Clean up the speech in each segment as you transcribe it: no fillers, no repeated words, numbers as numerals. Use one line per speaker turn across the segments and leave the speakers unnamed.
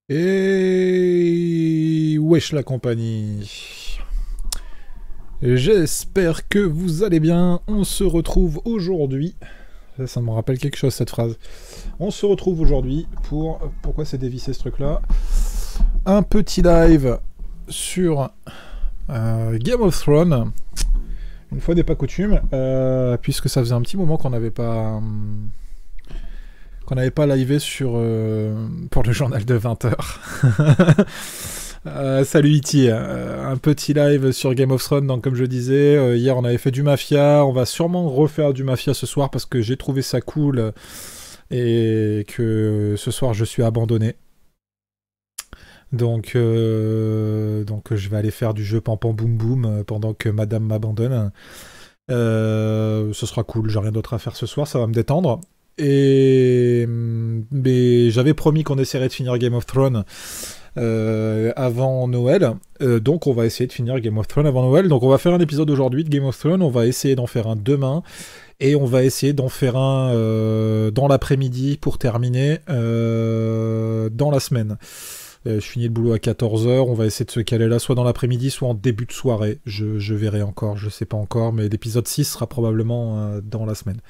Et wesh la compagnie. J'espère que vous allez bien. On se retrouve aujourd'hui. Ça me rappelle quelque chose cette phrase. On se retrouve aujourd'hui pour... Pourquoi c'est dévissé ce truc là? Un petit live sur Game of Thrones. Une fois n'est pas coutume. Puisque ça faisait un petit moment qu'on n'avait pas... livé sur pour le journal de 20h. Salut Iti, un petit live sur Game of Thrones, donc comme je disais, hier on avait fait du Mafia, on va sûrement refaire du Mafia ce soir parce que j'ai trouvé ça cool et que ce soir je suis abandonné. Donc je vais aller faire du jeu Pam Pam Boum Boum pendant que Madame m'abandonne. Ce sera cool, j'ai rien d'autre à faire ce soir, ça va me détendre. Mais j'avais promis qu'on essaierait de finir Game of Thrones avant Noël, donc on va essayer de finir Game of Thrones avant Noël. Donc on va faire un épisode aujourd'hui de Game of Thrones, on va essayer d'en faire un demain, et on va essayer d'en faire un dans l'après-midi pour terminer dans la semaine. Je finis le boulot à 14h, on va essayer de se caler là, soit dans l'après-midi, soit en début de soirée. Je verrai encore, je sais pas encore, mais l'épisode 6 sera probablement dans la semaine.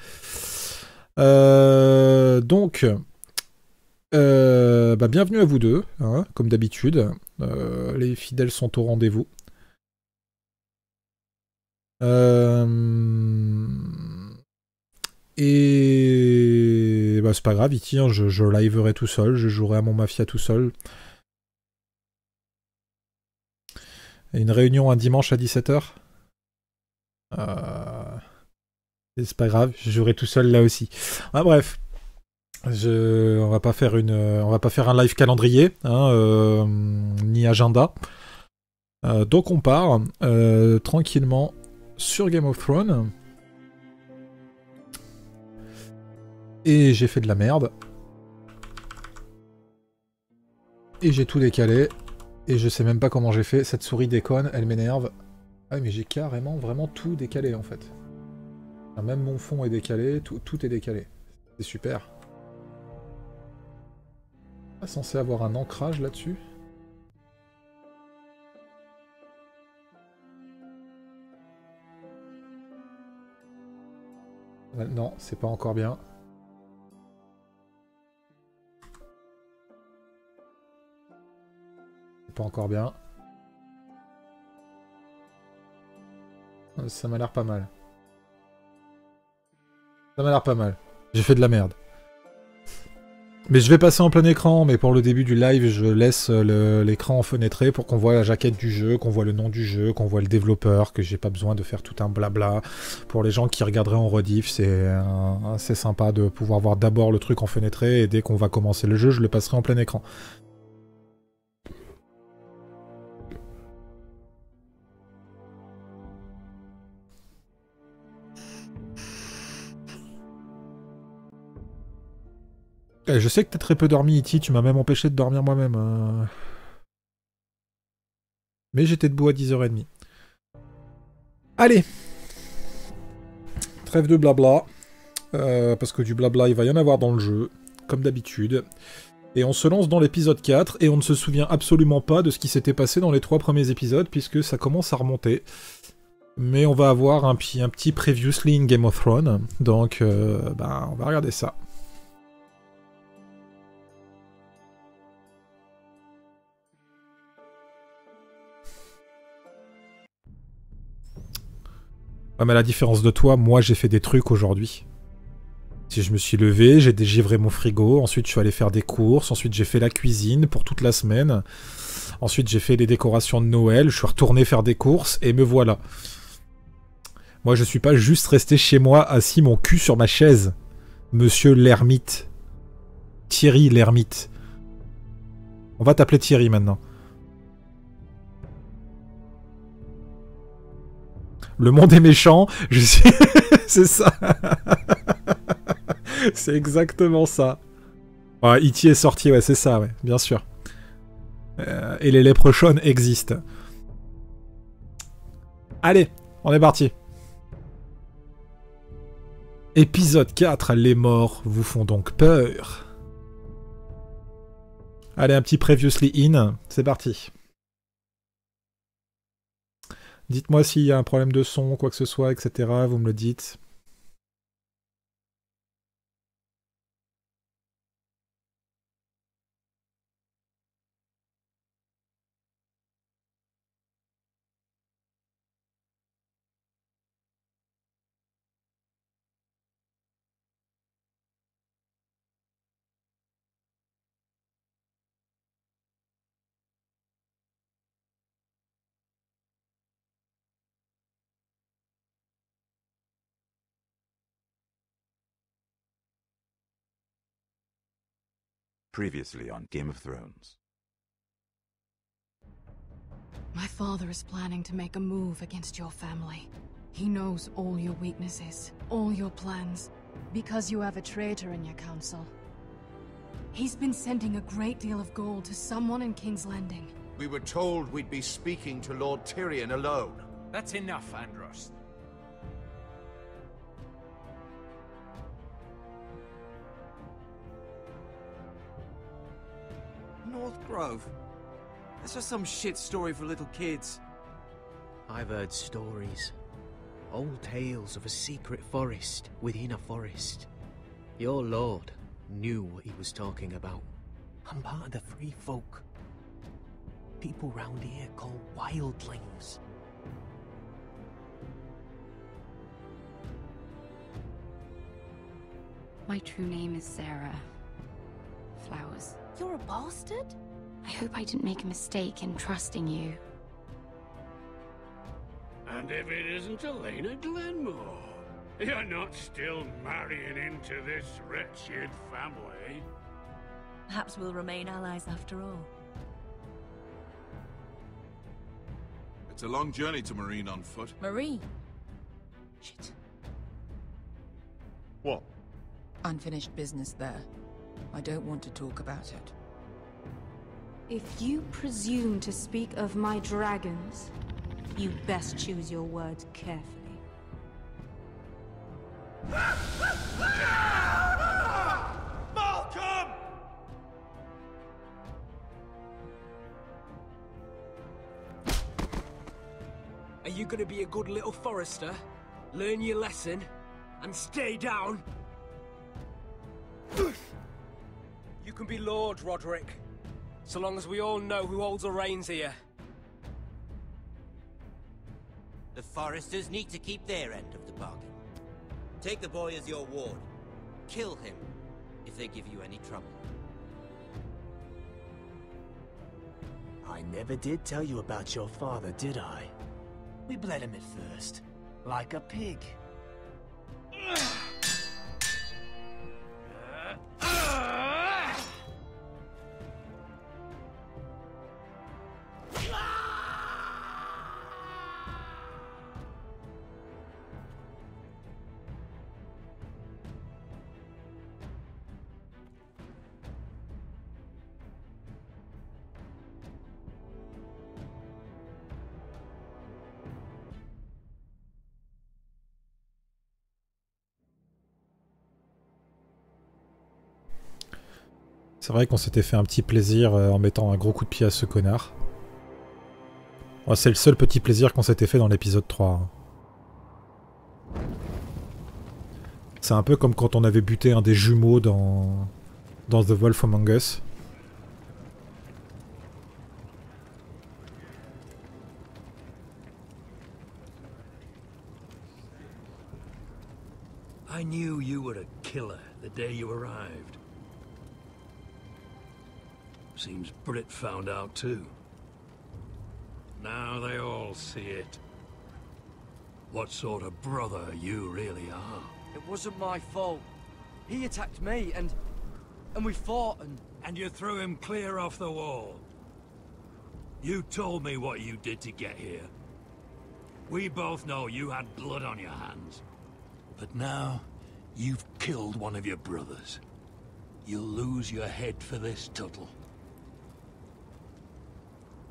Bienvenue à vous deux, hein, comme d'habitude. Les fidèles sont au rendez-vous. Et c'est pas grave, Iti, hein, je liverai tout seul, je jouerai à mon Mafia tout seul. Et une réunion un dimanche à 17h. C'est pas grave, je jouerai tout seul là aussi. Ah, bref. On va pas faire un live calendrier, hein, ni agenda. Donc on part tranquillement sur Game of Thrones. Et j'ai fait de la merde. Et j'ai tout décalé. Et je sais même pas comment j'ai fait. Cette souris déconne, elle m'énerve. Ah mais j'ai carrément vraiment tout décalé en fait. Même mon fond est décalé, tout est décalé. C'est super. Pas censé avoir un ancrage là-dessus. Non, c'est pas encore bien. C'est pas encore bien. Ça m'a l'air pas mal. Ça m'a l'air pas mal. J'ai fait de la merde. Mais je vais passer en plein écran, mais pour le début du live, je laisse l'écran enfenêtré pour qu'on voit la jaquette du jeu, qu'on voit le nom du jeu, qu'on voit le développeur, que j'ai pas besoin de faire tout un blabla. Pour les gens qui regarderaient en rediff, c'est assez sympa de pouvoir voir d'abord le truc enfenêtré, et dès qu'on va commencer le jeu, je le passerai en plein écran. Je sais que t'as très peu dormi, Iti, tu m'as même empêché de dormir moi-même. Mais j'étais debout à 10h30. Allez! Trêve de blabla. Parce que du blabla, il va y en avoir dans le jeu, comme d'habitude. Et on se lance dans l'épisode 4, et on ne se souvient absolument pas de ce qui s'était passé dans les 3 premiers épisodes, puisque ça commence à remonter. Mais on va avoir un petit Previously in Game of Thrones, donc on va regarder ça. Ouais, mais à la différence de toi, moi j'ai fait des trucs aujourd'hui. Si je me suis levé, j'ai dégivré mon frigo, ensuite je suis allé faire des courses, ensuite j'ai fait la cuisine pour toute la semaine, ensuite j'ai fait les décorations de Noël, je suis retourné faire des courses, et me voilà. Moi je suis pas juste resté chez moi assis mon cul sur ma chaise. Monsieur l'ermite. Thierry l'ermite. On va t'appeler Thierry maintenant. Le monde est méchant, je suis... C'est ça. C'est exactement ça. Ouais, E.T. est sorti, ouais, c'est ça, ouais, bien sûr. Et les léprechaun existent. Allez, on est parti. Épisode 4, les morts vous font donc peur. Allez, un petit previously in, c'est parti. Dites-moi s'il y a un problème de son, quoi que ce soit, etc. Vous me le dites.
Previously on Game of Thrones.
My father is planning to make a move against your family. He knows all your weaknesses, all your plans, because you have a traitor in your council. He's been sending a great deal of gold to someone in King's Landing.
We were told we'd be speaking to Lord Tyrion alone.
That's enough, Andros.
North Grove? That's just some shit story for little kids.
I've heard stories. Old tales of a secret forest within a forest. Your lord knew what he was talking about. I'm part of the free folk. People round here call wildlings.
My true name is Sarah Flowers.
You're a bastard?
I hope I didn't make a mistake in trusting you.
And if it isn't Elena Glenmore, you're not still marrying into this wretched family.
Perhaps we'll remain allies after all.
It's a long journey to Marine on foot.
Marine? Shit.
What?
Unfinished business there. I don't want to talk about it.
If you presume to speak of my dragons, you best choose your words carefully.
Malcolm!
Are you gonna be a good little forester? Learn your lesson? And stay down? You can be Lord, Roderick. So long as we all know who holds the reins here.
The foresters need to keep their end of the bargain. Take the boy as your ward. Kill him if they give you any trouble.
I never did tell you about your father, did I? We bled him at first, like a pig.
C'est vrai qu'on s'était fait un petit plaisir en mettant un gros coup de pied à ce connard. Ouais, c'est le seul petit plaisir qu'on s'était fait dans l'épisode 3. C'est un peu comme quand on avait buté un des jumeaux dans The Wolf Among Us.
I knew you were a killer the day you arrived. Seems Brit found out too. Now they all see it. What sort of brother you really are.
It wasn't my fault. He attacked me and we fought and...
And you threw him clear off the wall. You told me what you did to get here. We both know you had blood on your hands. But now, you've killed one of your brothers. You'll lose your head for this, Tuttle.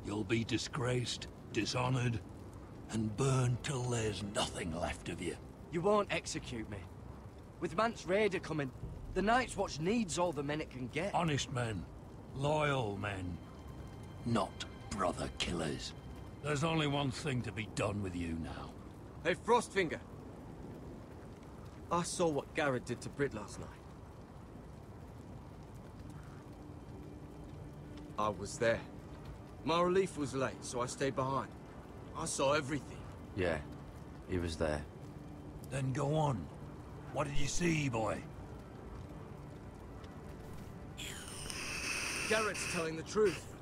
You'll be disgraced, dishonored, and burned till there's nothing left of you.
You won't execute me. With Mance Raider coming, the Night's Watch needs all the men it can get.
Honest men, Loyal men, not brother killers. There's only one thing to be done with you now.
Hey, Frostfinger. I saw what Garrett did to Britt last night. I was there. My relief was late, so I stayed behind. I saw everything.
Yeah, he was there.
Then go on. What did you see, boy?
Garrett's telling the truth.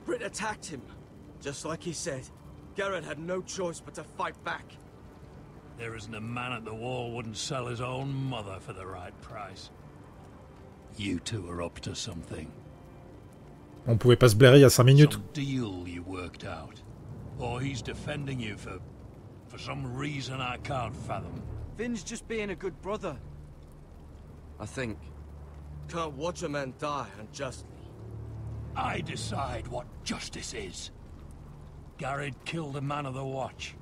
Britt attacked him. Just like he said. Garrett had no choice but to fight back.
There isn't a man at the wall wouldn't sell his own mother for the right price. You two are up to something.
On pouvait pas se blairer il y a 5 minutes.
Some deal you worked out. Or he's defending you for some reason I can't fathom.
Finn's just being a good brother. I think. Can't watch a man die unjustly.
I decide what justice is. Garrett killed a man of the watch.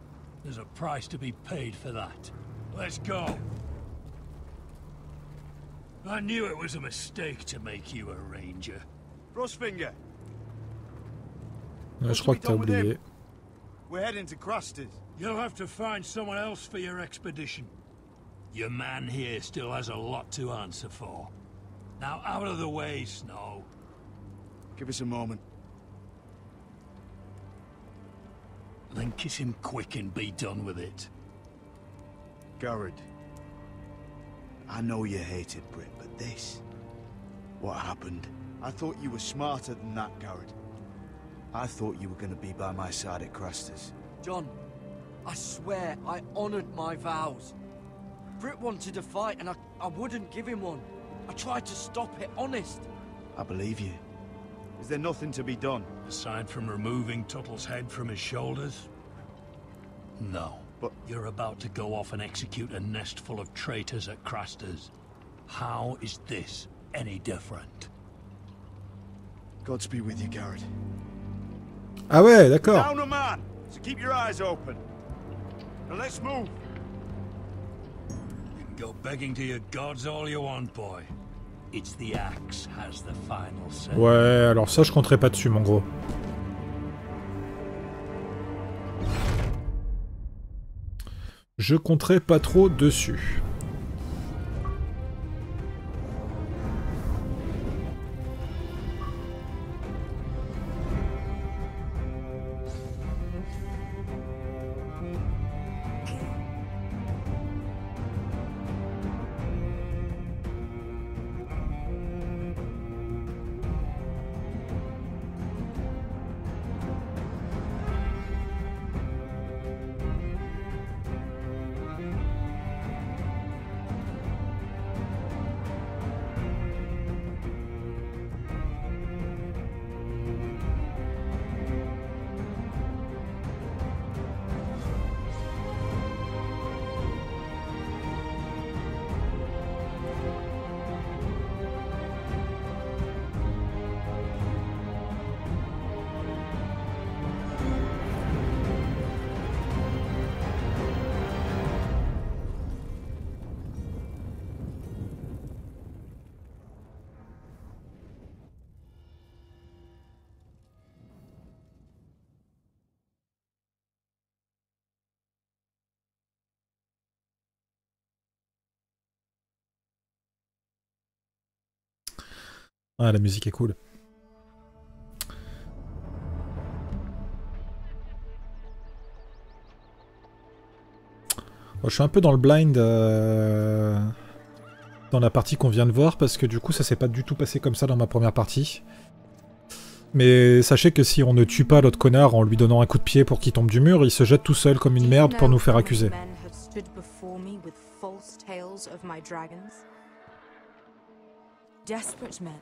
There's a price to be paid for that. Let's go. I knew it was a mistake to make you a ranger.
Frostfinger.
Je crois que t'as oublié.
We're heading to Crusters.
You'll have to find someone else for your expedition. Your man here still has a lot to answer for. Now out of the way, Snow.
Give us a moment.
Then kiss him quick and be done with it.
Garrett. I know you hated Britt, but this... What happened? I thought you were smarter than that, Garrett. I thought you were going to be by my side at Crusters.
John, I swear I honored my vows. Britt wanted to fight and I wouldn't give him one. I tried to stop it, honest.
I believe you. Is there nothing to be done?
Aside from removing Tuttle's head from his shoulders? No.
But
you're about to go off and execute a nest full of traitors at Crusters. How is this any different?
Godspeed with you, Garrett.
Ah ouais, d'accord.
Down a man, so keep your eyes open. Now let's move.
You can go begging to your gods all you want, boy. It's the axe has the final say.
Ouais, alors ça je compterai pas dessus, mon gros. Je compterai pas trop dessus. Ah, la musique est cool. Bon, je suis un peu dans le blind dans la partie qu'on vient de voir parce que du coup ça s'est pas du tout passé comme ça dans ma première partie. Mais sachez que si on ne tue pas l'autre connard en lui donnant un coup de pied pour qu'il tombe du mur, il se jette tout seul comme une merde pour nous faire accuser.
Desperate men,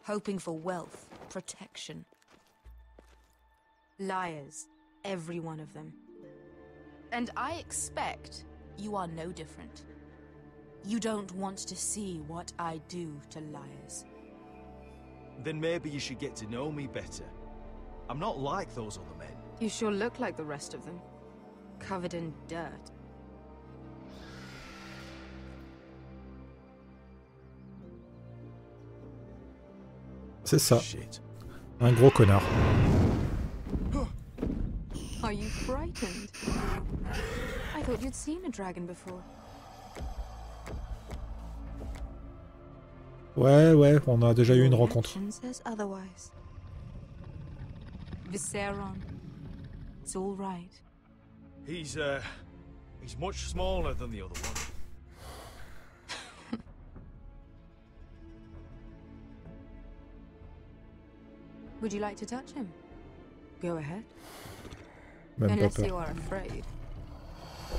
hoping for wealth, protection. Liars, every one of them. And I expect you are no different. You don't want to see what I do to liars.
Then maybe you should get to know me better. I'm not like those other men.
You sure look like the rest of them. Covered in dirt.
C'est ça.
Shit.
Un gros connard.
Are you frightened? I thought you'd seen a dragon before.
Ouais, on a déjà eu une rencontre.
Says otherwise. Visceron. It's all right.
He's much smaller than the other one.
Would you like to touch him? Go ahead.
Même
Unless
pas
you
peur.
are afraid.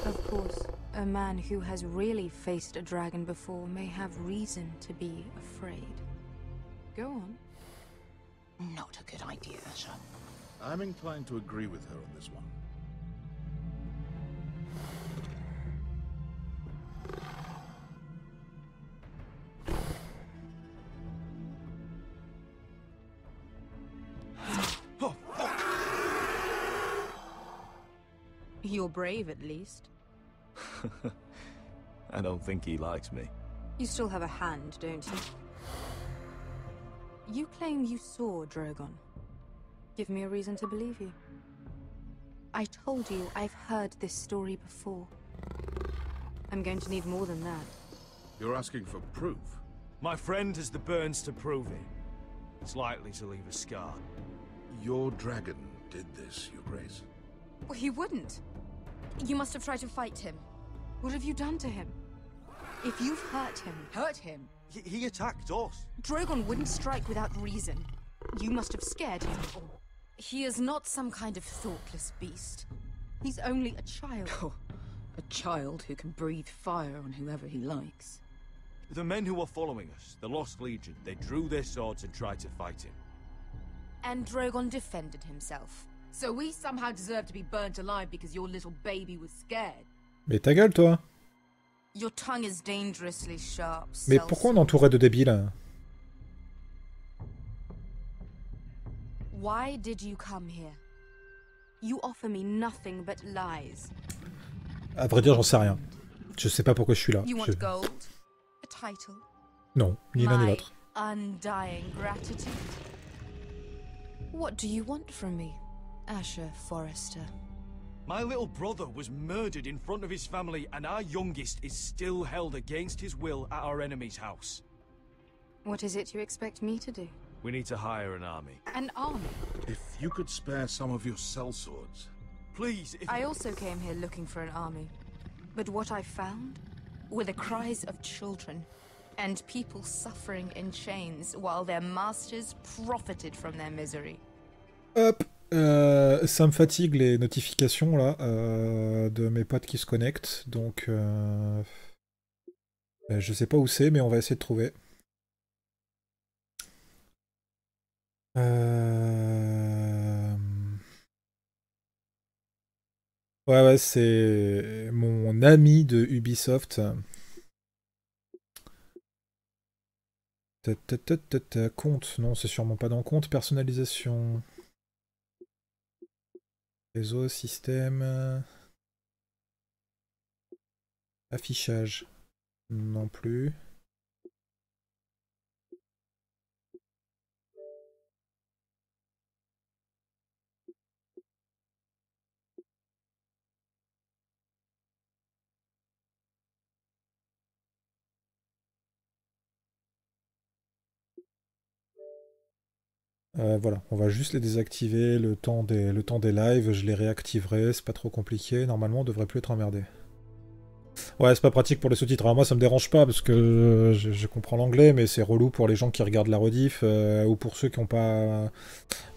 Of course, a man who has really faced a dragon before may have reason to be afraid. Go on.
Not a good idea, Asher.
I'm inclined to agree with her on this one.
You're brave, at least.
I don't think he likes me.
You still have a hand, don't you? You claim you saw Drogon. Give me a reason to believe you. I told you I've heard this story before. I'm going to need more than that.
You're asking for proof?
My friend has the burns to prove it. It's likely to leave a scar.
Your dragon did this, Your Grace.
Well, he wouldn't. You must have tried to fight him. What have you done to him? If you've hurt him.
He attacked us.
Drogon wouldn't strike without reason. You must have scared him. He is not some kind of thoughtless beast. He's only a child.
Oh, a child who can breathe fire on whoever he likes.
The men who were following us, the Lost Legion, they drew their swords and tried to fight him.
And Drogon defended himself. So we somehow deserve to be burnt alive because your little baby was scared.
Mais ta gueule, toi.
Your tongue is dangerously sharp.
Mais pourquoi on est entouré de débiles?
Why did you come here? You offer me nothing but lies.
À vrai dire, j'en sais rien. Je sais pas pourquoi je suis là.
You want gold? A title?
Non, ni l'un ni l'autre.
Undying gratitude. What do you want from me, Asher Forrester?
My little brother was murdered in front of his family, and our youngest is still held against his will at our enemy's house.
What is it you expect me to do?
We need to hire an army.
An army?
If you could spare some of your sellswords.
Please, if
I also came here looking for an army. But what I found were the cries of children and people suffering in chains while their masters profited from their misery.
Hop, ça me fatigue les notifications là de mes potes qui se connectent, donc je sais pas où c'est, mais on va essayer de trouver. Ouais, c'est mon ami de Ubisoft. Compte, non, c'est sûrement pas dans compte. Personnalisation. Réseau, système. Affichage. Non plus. Voilà, on va juste les désactiver le temps des lives, je les réactiverai, c'est pas trop compliqué, normalement on devrait plus être emmerdé. Ouais, c'est pas pratique pour les sous-titres, alors moi ça me dérange pas parce que je comprends l'anglais, mais c'est relou pour les gens qui regardent la rediff ou pour ceux qui n'ont pas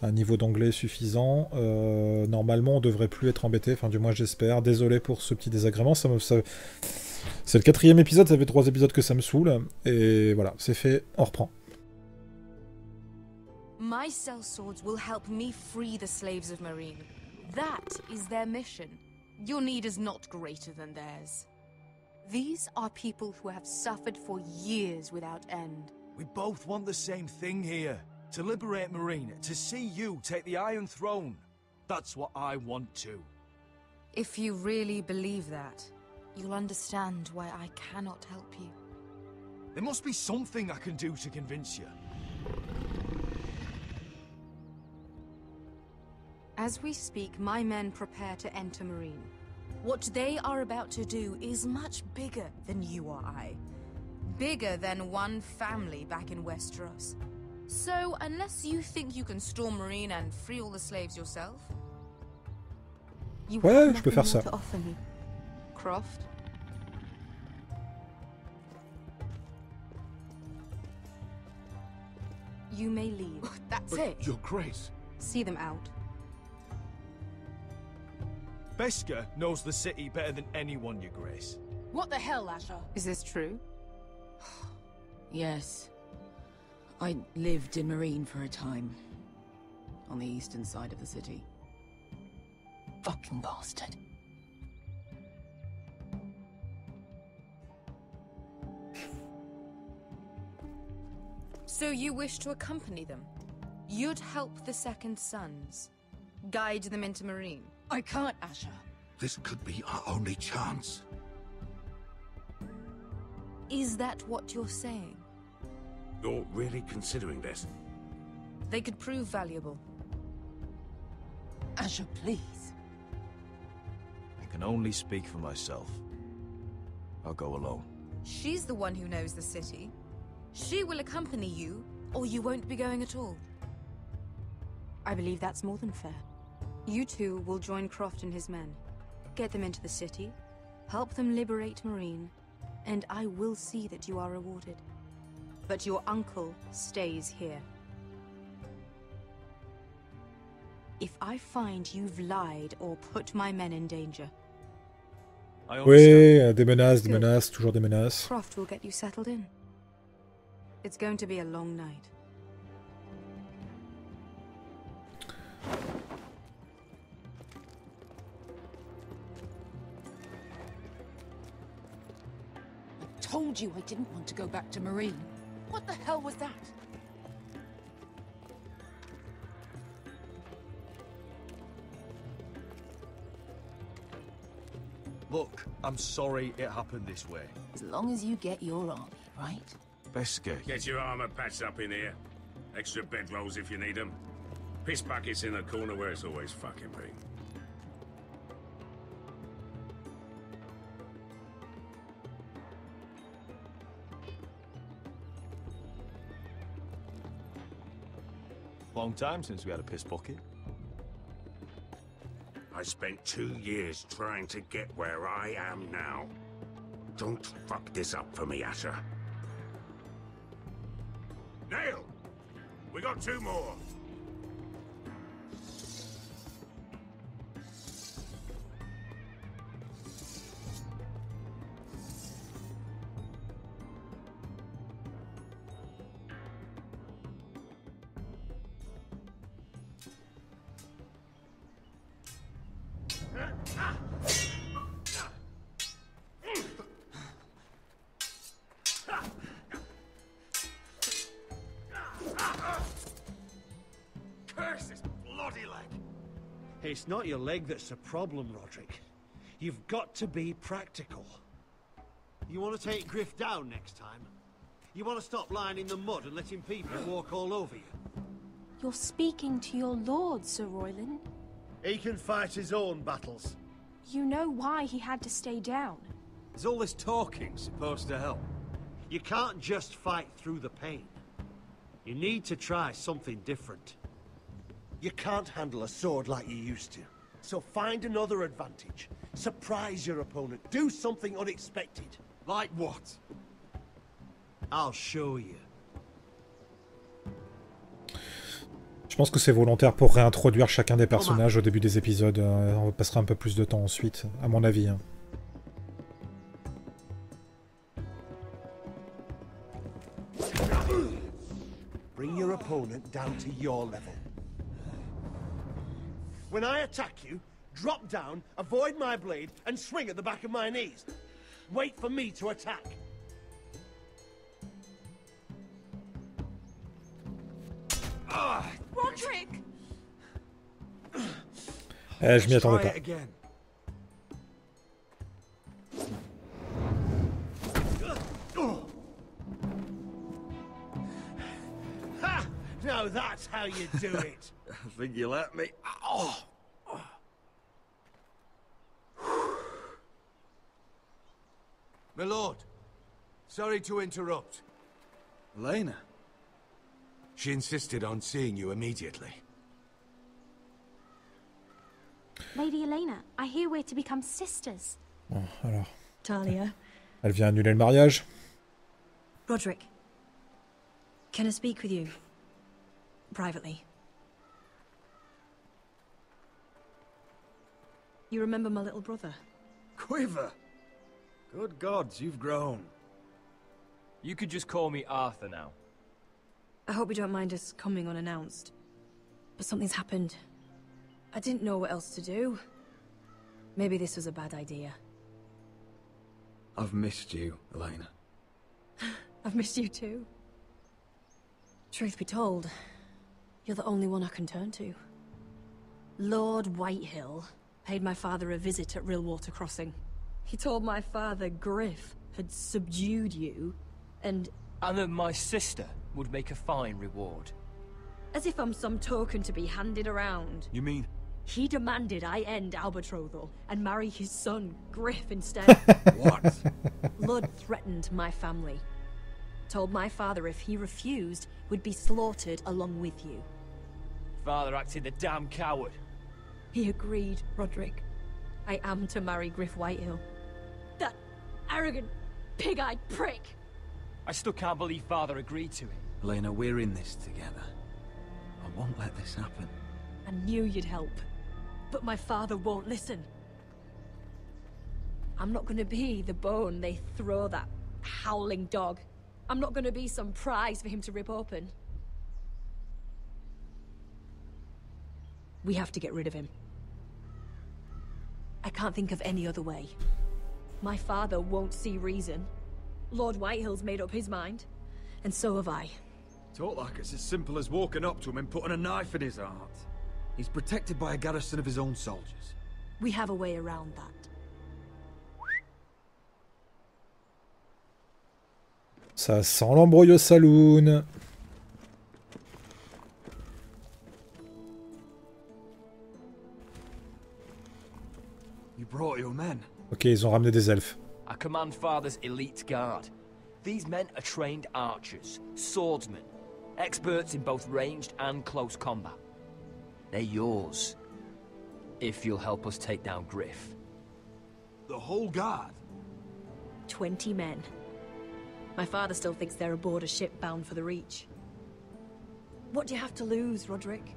un niveau d'anglais suffisant. Normalement on devrait plus être embêté, enfin du moins j'espère, désolé pour ce petit désagrément, c'est le 4e épisode, ça fait 3 épisodes que ça me saoule, et voilà, c'est fait, on reprend.
My sellswords will help me free the slaves of Marine. That is their mission. Your need is not greater than theirs. These are people who have suffered for years without end.
We both want the same thing here. To liberate Marine, to see you take the Iron Throne. That's what I want too.
If you really believe that, you'll understand why I cannot help you.
There must be something I can do to convince you.
As we speak, my men prepare to enter Marine. What they are about to do is much bigger than you or I. Bigger than one family back in Westeros. So, unless you think you can storm Marine and free all the slaves yourself, you
Ouais, je peux faire ça.
to offer me, Croft. You may leave.
That's it. Your Grace.
See them out.
Beskha knows the city better than anyone, Your Grace.
What the hell, Asher?
Is this true?
Yes. I lived in Marine for a time. On the eastern side of the city.
Fucking bastard.
So you wish to accompany them? You'd help the Second Sons. Guide them into Marine.
I can't, Asher.
This could be our only chance.
Is that what you're saying?
You're really considering this?
They could prove valuable.
Asher, please.
I can only speak for myself. I'll go alone.
She's the one who knows the city. She will accompany you, or you won't be going at all. I believe that's more than fair. You two will join Croft and his men. Get them into the city, help them liberate Marine, and I will see that you are rewarded. But your uncle stays here. If I find you've lied or put my men in danger...
Oui, des menaces, toujours des menaces.
Croft will get you settled in. It's going to be a long night.
I told you I didn't want to go back to Marine. What the hell was that?
Look, I'm sorry it happened this way.
As long as you get your army, right?
Beskha.
Get your armor patched up in here. Extra bedrolls if you need them. Piss buckets in the corner where it's always fucking been.
Long time since we had a piss bucket.
I spent 2 years trying to get where I am now. Don't fuck this up for me, Asher. Nail! We got 2 more.
Curse this bloody leg!
It's not your leg that's the problem, Roderick. You've got to be practical. You want to take Griff down next time? You want to stop lying in the mud and letting people walk all over you?
You're speaking to your lord, Sir Royland.
He can fight his own battles.
You know why he had to stay down.
Is all this talking supposed to help?
You can't just fight through the pain. You need to try something different. You can't handle a sword like you used to. So find another advantage. Surprise your opponent. Do something unexpected.
Like what?
I'll show you.
Je pense que c'est volontaire pour réintroduire chacun des personnages au début des épisodes. On passera un peu plus de temps ensuite, à mon avis. Hein.
Bring your opponent down to your level. When I attack you, drop down, avoid my blade, and swing at the back of my knees. Wait for me to attack.
Roderick!
Je m'y attendais pas.
Ha! Now that's how you do it.
I think you let me. Oh!
My lord, sorry to interrupt.
Elena? She insisted on seeing you immediately.
Lady Elena, I hear we're to become sisters.
Bon, alors.
Talia.
Elle vient annuler le mariage.
Roderick. Can I speak with you? Privately. You remember my little brother?
Quiver! Good gods, you've grown.
You could just call me Arthur now.
I hope you don't mind us coming unannounced. But something's happened. I didn't know what else to do. Maybe this was a bad idea.
I've missed you, Elena.
I've missed you too. Truth be told, you're the only one I can turn to. Lord Whitehill paid my father a visit at Rillwater Crossing. He told my father Griff had subdued you, and
that my sister would make a fine reward.
As if I'm some token to be handed around.
You mean?
He demanded I end our betrothal and marry his son, Griff, instead.
What?
Lord threatened my family. Told my father if he refused, we'd be slaughtered along with you.
Father acted the damn coward.
He agreed, Roderick. I am to marry Griff Whitehill. That arrogant, pig-eyed prick!
I still can't believe Father agreed to it.
Elena, we're in this together. I won't let this happen.
I knew you'd help. But my father won't listen. I'm not gonna be the bone they throw that howling dog. I'm not gonna be some prize for him to rip open. We have to get rid of him. I can't think of any other way. My father won't see reason. Lord Whitehill's made up his mind. And so have I.
Talk like it's as simple as walking up to him and putting a knife in his heart. He's protected by a garrison of his own soldiers.
We have a way around that.
Ça sent l'embrouille au saloon.
You brought your men.
Ok, ils ont ramené des elfes.
I command Father's elite guard. These men are trained archers, swordsmen, experts in both ranged and close combat. They're yours, if you'll help us take down Griff.
The whole guard?
20 men. My father still thinks they're aboard a ship bound for the Reach. What do you have to lose, Roderick?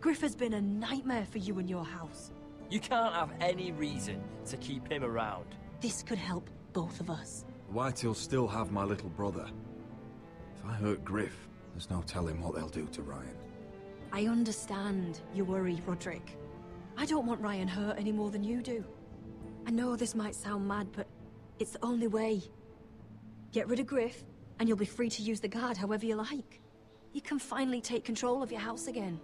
Griff has been a nightmare for you and your house.
You can't have any reason to keep him around.
This could help both of us.
Whitehill'll still have my little brother. If I hurt Griff, there's no telling what they'll do to Ryan.
I understand your worry, Roderick. I don't want Ryan hurt any more than you do. I know this might sound mad, but it's the only way. Get rid of Griff, and you'll be free to use the guard however you like. You can finally take control of your house again.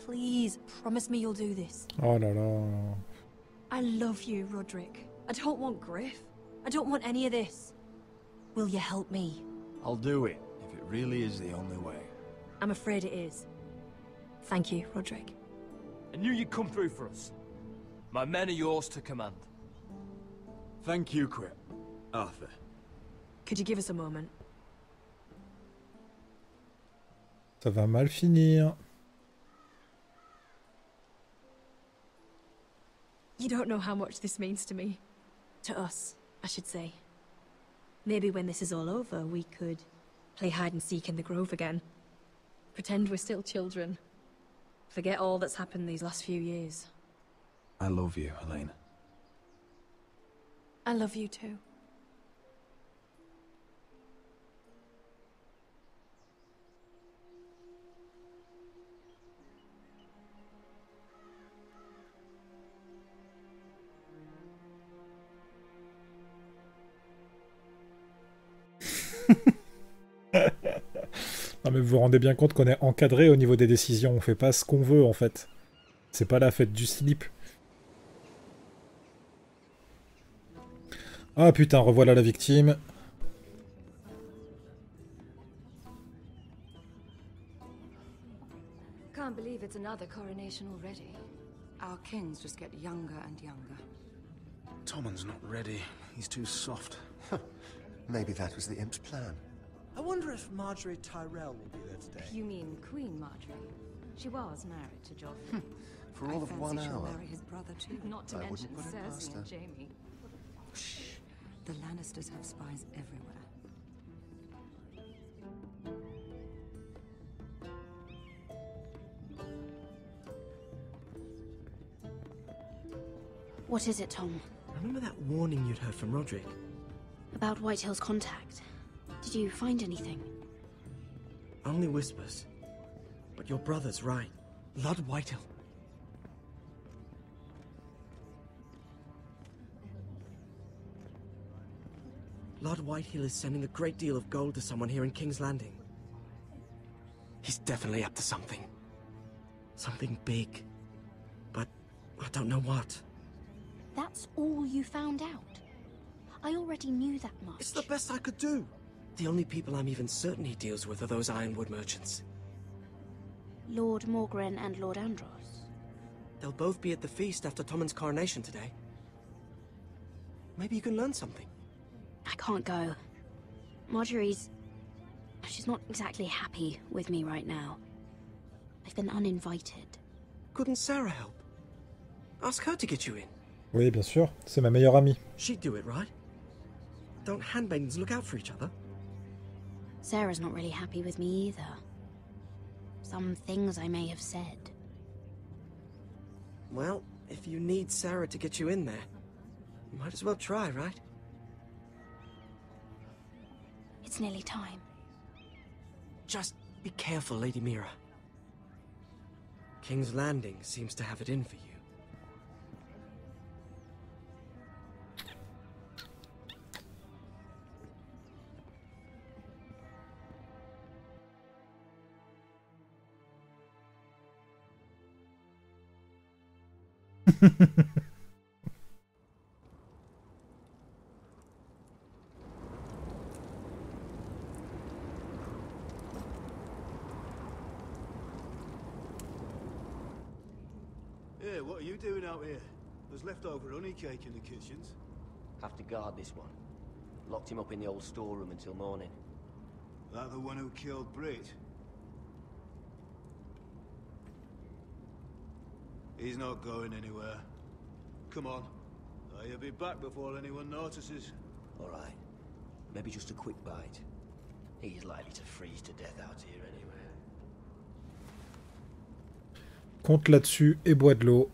Please, promise me you'll do this.
Oh là là.
I love you, Roderick. I don't want Griff. I don't want any of this. Will you help me?
I'll do it, if it really is the only way.
I'm afraid it is. Thank you, Roderick.
I knew you'd come through for us. My men are yours to command.
Thank you, Crip. Arthur.
Could you give us a moment?
Ça va mal finir.
You don't know how much this means to me. To us, I should say. Maybe when this is all over, we could play hide and seek in the grove again. Pretend we're still children. Forget all that's happened these last few years.
I love you, Elena.
I love you too.
Non mais vous vous rendez bien compte qu'on est encadré au niveau des décisions, on fait pas ce qu'on veut en fait. C'est pas la fête du slip. Ah putain, revoilà la victime.
Can't believe it's another coronation already. Our kings just get younger and younger. Tommen's not ready. He's too soft.
Maybe that was the imp's plan.
I wonder if Marjorie Tyrell will be there today.
You mean Queen Marjorie? She was married to Joffrey.
For all of 1
she'll
hour.
marry his brother too. Not to
I
mention
wouldn't put it past
Cersei
her.
and Jaime.
Shh. The Lannisters have spies everywhere.
What is it, Tom?
Remember that warning you'd heard from Roderick?
About Whitehill's contact. Did you find anything?
Only whispers. But your brother's right. Lord Whitehill. Lord Whitehill is sending a great deal of gold to someone here in King's Landing. He's definitely up to something. Something big. But I don't know what.
That's all you found out? I already knew that much.
It's the best I could do. The only people I'm even certain he deals with are those ironwood merchants.
Lord Morgren and Lord Andros.
They'll both be at the feast after Tommen's coronation today. Maybe you can learn something.
I can't go. She's not exactly happy with me right now. I've been uninvited.
Couldn't Sarah help? Ask her to get you in.
Oui, bien sûr. C'est ma meilleure amie.
She'd do it, right? Don't handmaidens look out for each other?
Sarah's not really happy with me either. Some things I may have said.
Well, if you need Sarah to get you in there, you might as well try, right?
It's nearly time.
Just be careful, Lady Mira. King's Landing seems to have it in for you.
Yeah, what are you doing out here? There's leftover honey cake in the kitchens.
Have to guard this one. Locked him up in the old storeroom until morning.
That the one who killed Brit? He's not going anywhere. Come on. He'll be back before anyone notices.
All right. Maybe just a quick bite. He's likely to freeze to death out here anyway.
Compte là-dessus et bois de l'eau.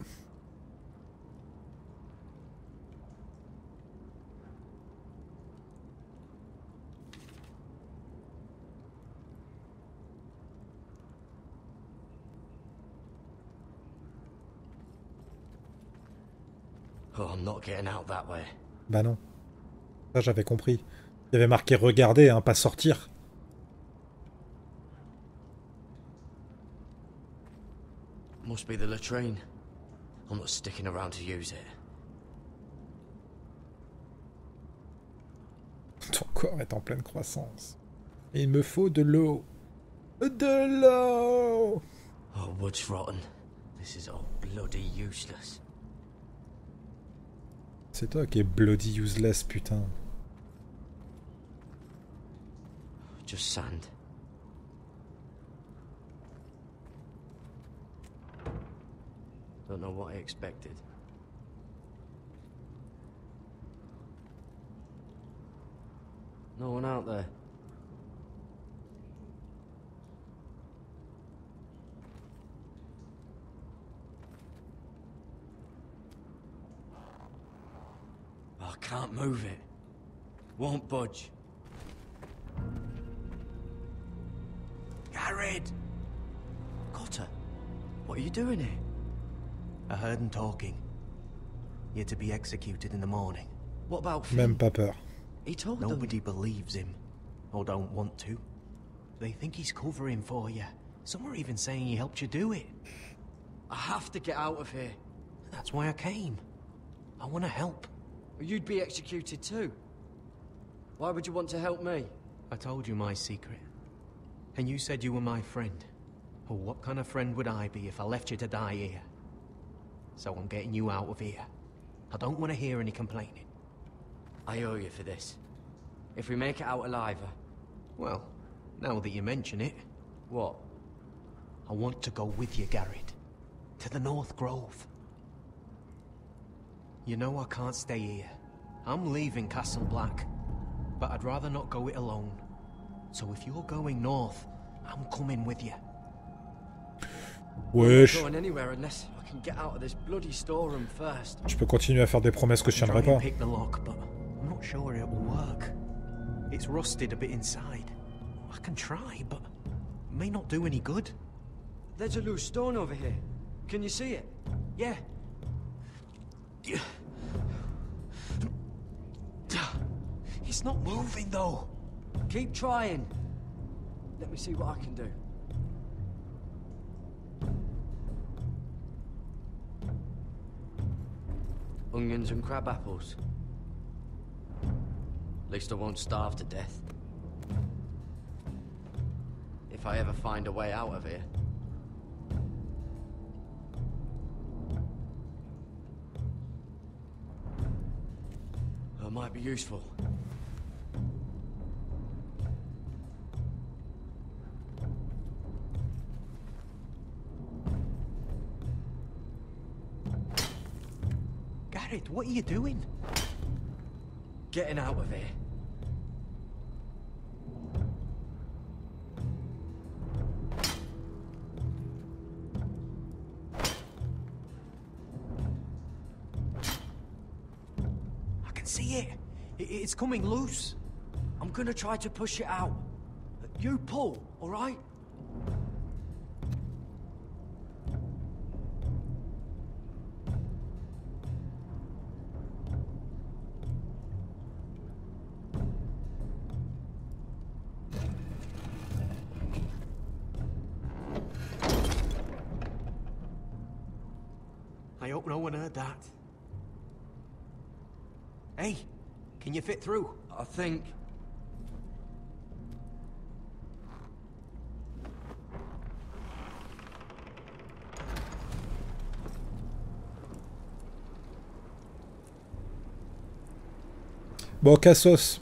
Oh, I'm not getting out that way.
Bah non. Ça, j'avais compris. Il y avait marqué regarder, hein, pas sortir.
Must be the latrine. I'm not sticking around to use it.
Ton corps est en pleine croissance. Il me faut de l'eau. De l'eau!
Oh, wood's rotten. This is all bloody useless.
C'est toi qui es bloody useless, putain.
Just sand. Don't know what I expected. No one out there. I can't move it. Won't budge. Garrett! Cotter, what are you doing here?
I heard him talking. You're to be executed in the morning.
What about
Même pas peur.
He told them.
Nobody believes him. Or don't want to. They think he's covering for you. Some are even saying he helped you do it.
I have to get out of here.
That's why I came. I want to help.
You'd be executed too. Why would you want to help me?
I told you my secret. And you said you were my friend. Well, what kind of friend would I be if I left you to die here? So I'm getting you out of here. I don't want to hear any complaining.
I owe you for this. If we make it out alive...
Well, now that you mention it...
What?
I want to go with you, Garrett. To the North Grove. You know I can't stay here. I'm leaving Castle Black. But I'd rather not go it alone. So if you're going north, I'm coming with you.
Wesh.
I'm not going anywhere unless I can get out of this bloody storeroom first.
Je peux continuer à faire des promesses que je tiendrai pas.
Pick the lock, but I'm not sure it will work. It's rusted a bit inside. I can try, but it may not do any good.
There's a loose stone over here. Can you see it? Yeah.
It's not moving, though.
Keep trying. Let me see what I can do. Onions and crab apples. At least I won't starve to death. If I ever find a way out of here. That might be useful.
Garrett, what are you doing?
Getting out of here.
I can see it. It's coming loose.
I'm gonna try to push it out. You pull, all right?
I hope no one heard that. Hey, can you fit through?
I think...
Bon, Cassos.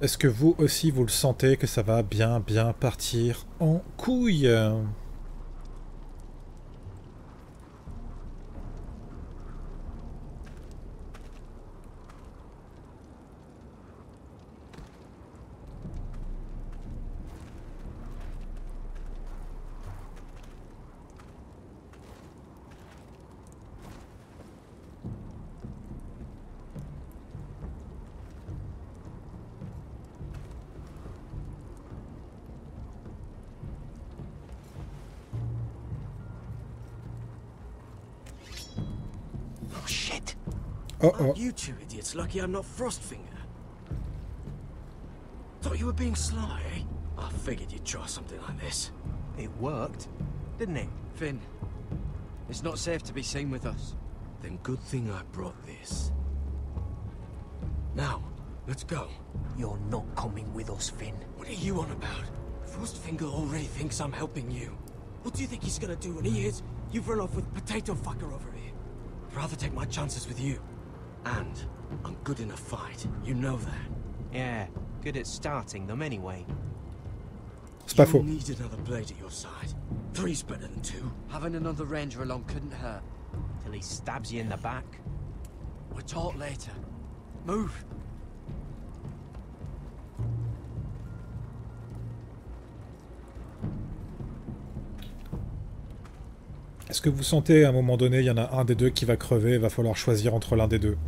Est-ce que vous aussi vous le sentez que ça va bien partir en couille?
Oh shit!
Uh-oh.
You two idiots lucky I'm not Frostfinger. Thought you were being sly, eh? I figured you'd try something like this.
It worked, didn't it?
Finn, it's not safe to be seen with us.
Then good thing I brought this. Now, let's go.
You're not coming with us, Finn.
What are you on about? Frostfinger already thinks I'm helping you. What do you think he's gonna do when he hears you've run off with Potato Fucker over here? I'd rather take my chances with you. And I'm good in a fight. You know that.
Yeah, good at starting them anyway.
C'est pas faux.
You need another blade at your side. 3's better than 2.
Having another ranger along couldn't hurt.
Till he stabs you in the back.
We'll talk later. Move!
Est-ce que vous sentez à un moment donné, il y en a un des deux qui va crever, il va falloir choisir entre l'un des deux?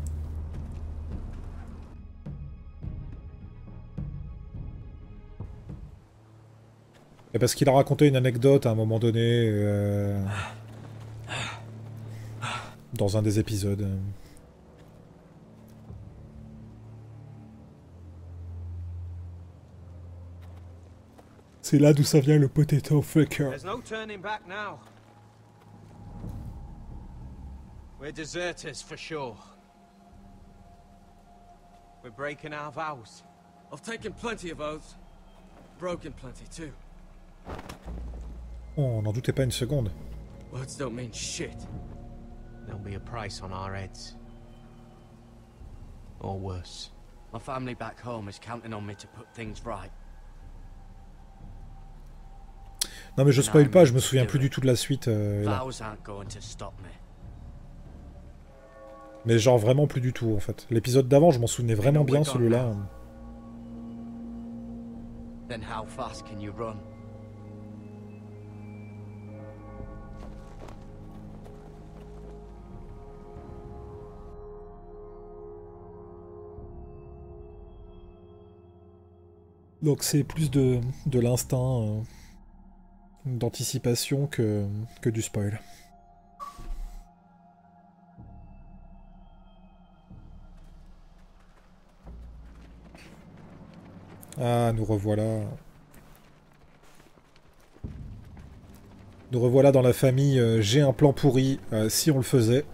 Et parce qu'il a raconté une anecdote à un moment donné, dans un des épisodes. C'est là d'où ça vient le potato fucker.
There's no turning back now. We're deserters for sure. We're breaking our vows.
I've taken plenty of oaths. Broken plenty too.
Oh, n'en doutez pas une seconde.
Words don't mean shit.
There'll be a price on our heads. Or worse.
My family back home is counting on me to put things right.
Non mais je spoil pas, je me souviens plus du tout de la suite.
Vows aren't going to stop me.
Mais genre vraiment plus du tout en fait. L'épisode d'avant, je m'en souvenais vraiment bien, celui-là.
Then how fast can you run?
Donc c'est plus de l'instinct d'anticipation que du spoil. Ah, nous revoilà. Nous revoilà dans la famille. J'ai un plan pourri, si on le faisait.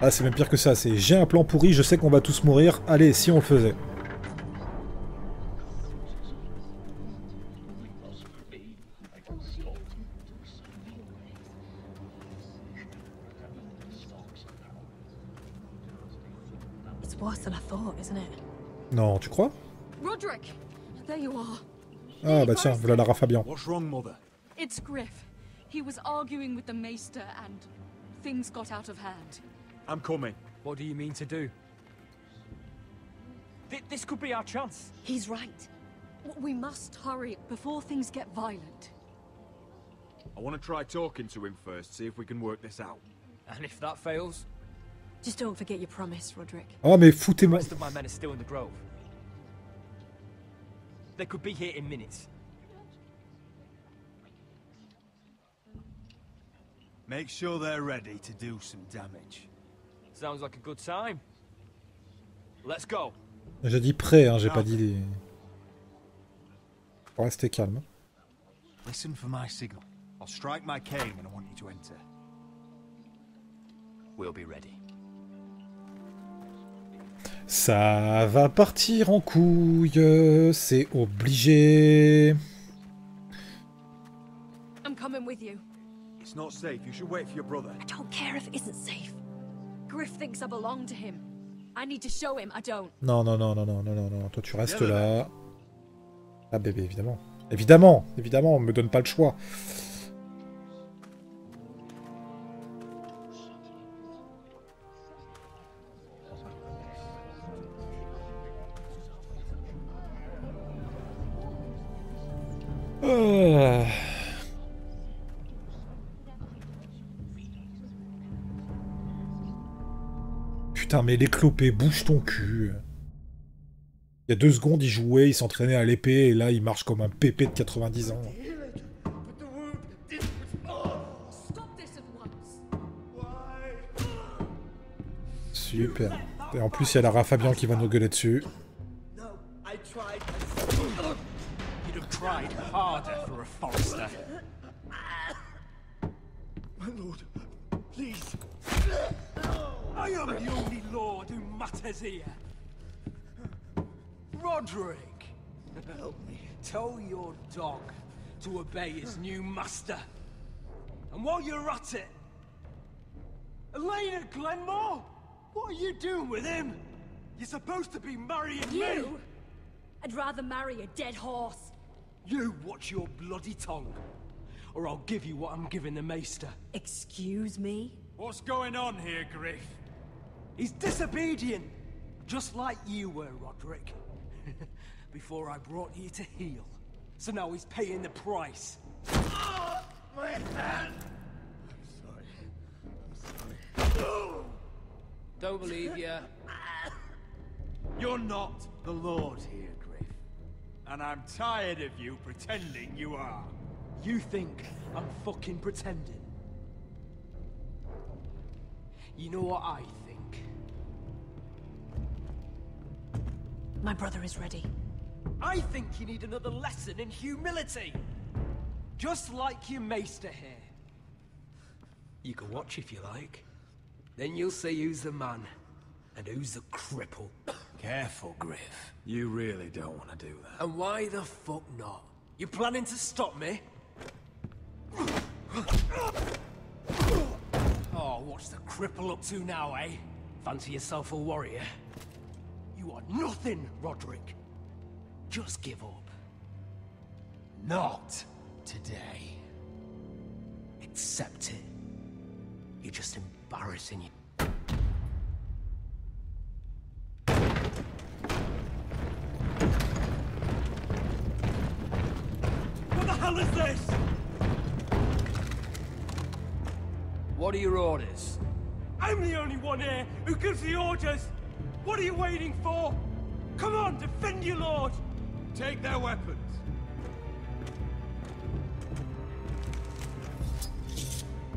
Ah, c'est même pire que ça. C'est j'ai un plan pourri, je sais qu'on va tous mourir. Allez, si on le faisait.
It's worse than I thought, isn't it?
Non, tu crois?
Roderick, there you are.
Ah bah tiens, voilà Lara Fabian.
What's wrong, Mother?
It's Griff. He was arguing with the Maester and things got out of hand.
I'm coming.
What do you mean to do? This could be our chance.
He's right. We must hurry before things get violent.
I want to try talking to him first, see if we can work this out.
And if that fails?
Just don't forget your promise, Roderick.
Oh mais
The
foutez-moi.
rest of my men are still in the grove. They could be here in minutes.
Make sure they're ready to do some damage.
Sounds like a good time. Let's go.
J'ai dit prêt, hein, j'ai pas dit les... Faut rester calme.
Listen for my signal. I'll strike my cane when I want you to enter.
We'll be ready.
Ça va partir en couille, c'est obligé.
I'm coming with you.
It's not safe. You should wait for your brother.
I don't care if it isn't safe. Griff thinks I belong to him. I need to show him I don't.
Non, non, non, non, non, non, non, non, toi tu restes là. Ah bébé, évidemment. Évidemment, évidemment, on me donne pas le choix. Putain, mais les clopés, bouge ton cul. Il y a 2 secondes, il jouait, il s'entraînait à l'épée, et là, il marche comme un pépé de 90 ans. Super. Et en plus, il y a Lara Fabian qui va nous gueuler dessus.
You'd have tried harder for a Forester.
My lord, please. I am the only lord who matters here.
Roderick! Help me. Tell your dog to obey his new master. And while you're at it... Elena Glenmore? What are you doing with him? You're supposed to be marrying me!
You? I'd rather marry a dead horse.
You watch your bloody tongue, or I'll give you what I'm giving the Maester.
Excuse me?
What's going on here, Griff?
He's disobedient, just like you were, Roderick. Before I brought you to heel. So now he's paying the price.
Oh, my hand! I'm sorry.
Don't believe you.
You're not the Lord here, Griff. And I'm tired of you pretending you are.
You think I'm fucking pretending? You know what I think?
My brother is ready.
I think you need another lesson in humility. Just like your maester here. You can watch if you like. Then you'll see who's the man and who's the cripple.
Careful, Griff. You really don't want to do that.
And why the fuck not? You planning to stop me? Oh, what's the cripple up to now, eh? Fancy yourself a warrior? You are nothing, Roderick. Just give up. Not today. Accept it. You're just embarrassing you.
What the hell is this?
What are your orders?
I'm the only one here who gives the orders. What are you waiting for? Come on, defend your lord. Take their weapons.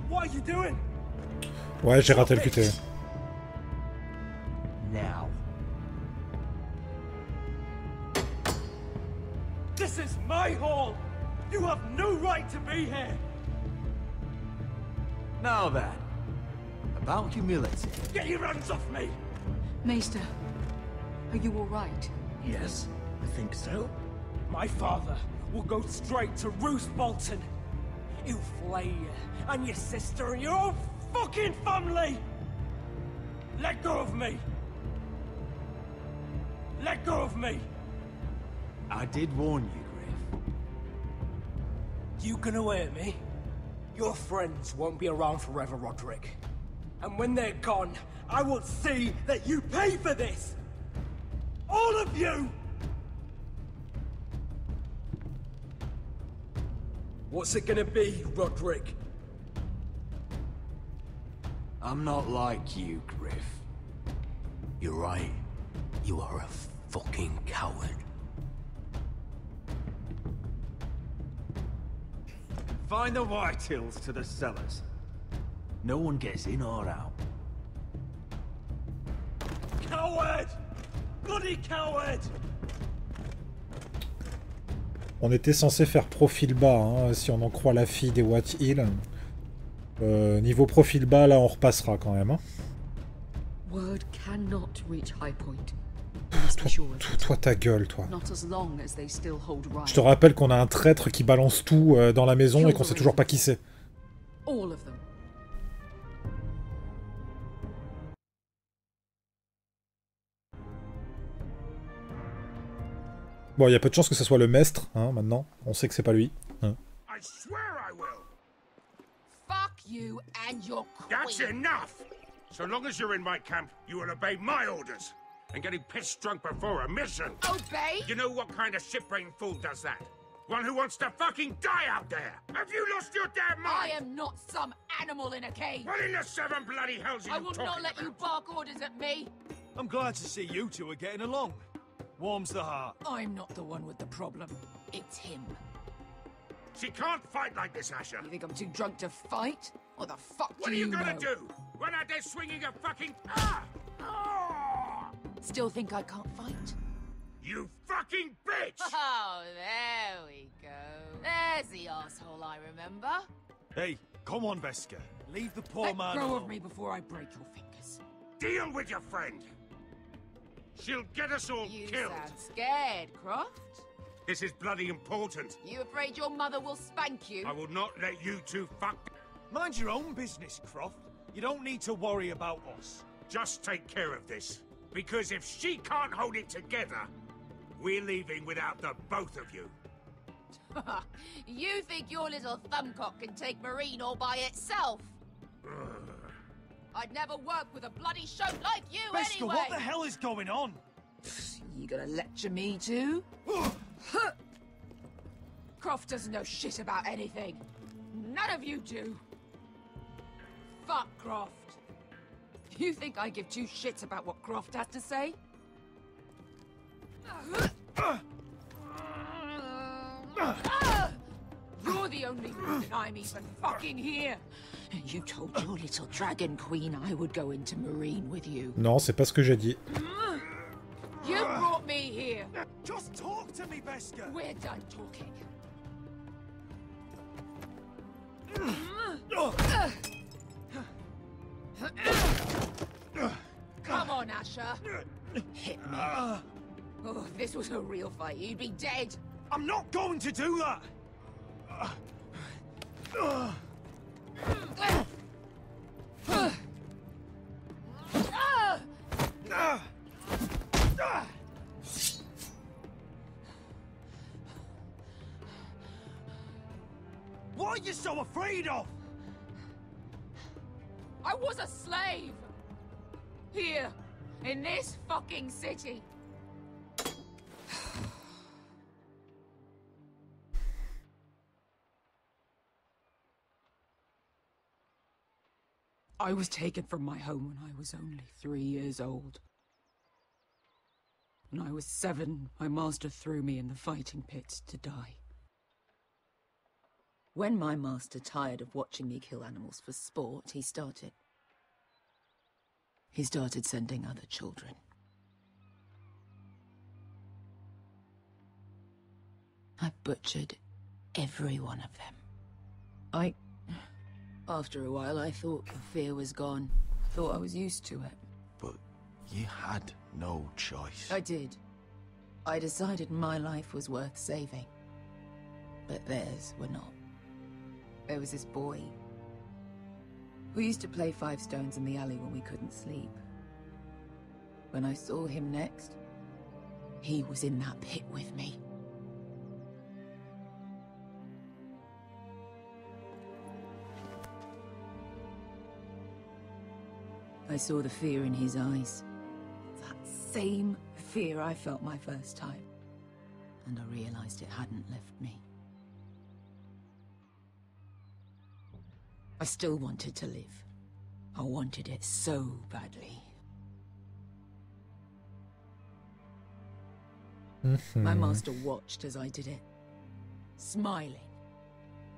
What are you doing?
Ouais, j'ai raté le QT.
Now.
This is my hall. You have no right to be here.
Now then, about humility.
Get your hands off me.
Maester, are you all right?
Yes, I think so. My father will go straight to Roose Bolton. He'll flay you and your sister and your whole fucking family. Let go of me. Let go of me.
I did warn you, Griff.
You gonna hurt me? Your friends won't be around forever, Roderick.
And when they're gone, I will see that you pay for this! All of you!
What's it gonna be, Roderick?
I'm not like you, Griff.
You're right. You are a fucking coward.
Find the Whitehills to the cellars. No one gets in or out.
Coward! Bloody coward!
On était censé faire profil bas, hein, si on en croit la fille des Whitehill. Niveau profil bas, là, on repassera quand même. Hein.
Word cannot reach high point.
Toi, ta gueule, toi.
Not as long as they still hold Ryan.
Je te rappelle qu'on a un traître qui balance tout dans la maison et qu'on sait toujours pas qui c'est.
All of them.
Bon, il y a peu de chances que ce soit le maître, hein, maintenant. On sait que c'est pas lui. Hein.
I swear I will.
Fuck you and your queen.
That's enough! So long as you're in my camp, you will obey my orders. And getting pissed drunk before a mission.
Obey?
You know what kind of shit-brained fool does that? One who wants to fucking die out there! Have you lost your damn mind?
I am not some animal in a cage.
What in the seven bloody hells are
I
you
will
talking
not let
about?
you bark orders at me.
I'm glad to see you two are getting along. Warms the heart.
I'm not the one with the problem. It's him.
She can't fight like this, Asher.
You think I'm too drunk to fight? What the fuck
What
do
are you
know?
gonna do? Run out there swinging a fucking... Ah! Oh!
Still think I can't fight?
You fucking bitch!
Oh, there we go. There's the asshole I remember.
Hey, come on, Veska. Leave the poor
Let
man
go
alone.
of me before I break your fingers.
Deal with your friend. She'll get us all
You
killed.
sound scared, Croft.
This is bloody important.
You afraid your mother will spank you?
I will not let you two fuck...
Mind your own business, Croft. You don't need to worry about us.
Just take care of this. Because if she can't hold it together, we're leaving without the both of you.
You think your little thumbcock can take Marine all by itself? I'd never work with a bloody shote like you
Veska,
anyway!
what the hell is going on?
You gonna lecture me too? Croft doesn't know shit about anything. None of you do. Fuck Croft. You think I give two shits about what Croft has to say? You're the only reason I'm even fucking here. You told your little dragon queen I would go into Marine with you.
Non, c'est pas ce que j'ai dit.
You brought me here.
Just talk to me, Veska.
We're done talking. on, Asher. Hit me. Oh, if this was a real fight, you'd be dead.
I'm not going to do that! What are you so afraid of?
I was a slave! Here, in this fucking city. I was taken from my home when I was only 3 years old. When I was 7, my master threw me in the fighting pits to die. When my master tired of watching me kill animals for sport, he started sending other children. I butchered every one of them. After a while, I thought the fear was gone. Thought I was used to it.
But you had no choice.
I did. I decided my life was worth saving. But theirs were not. There was this boy. We used to play 5 stones in the alley when we couldn't sleep. When I saw him next, he was in that pit with me. I saw the fear in his eyes. That same fear I felt my first time. And I realized it hadn't left me. I still wanted to live. I wanted it so badly. My master watched as I did it, smiling.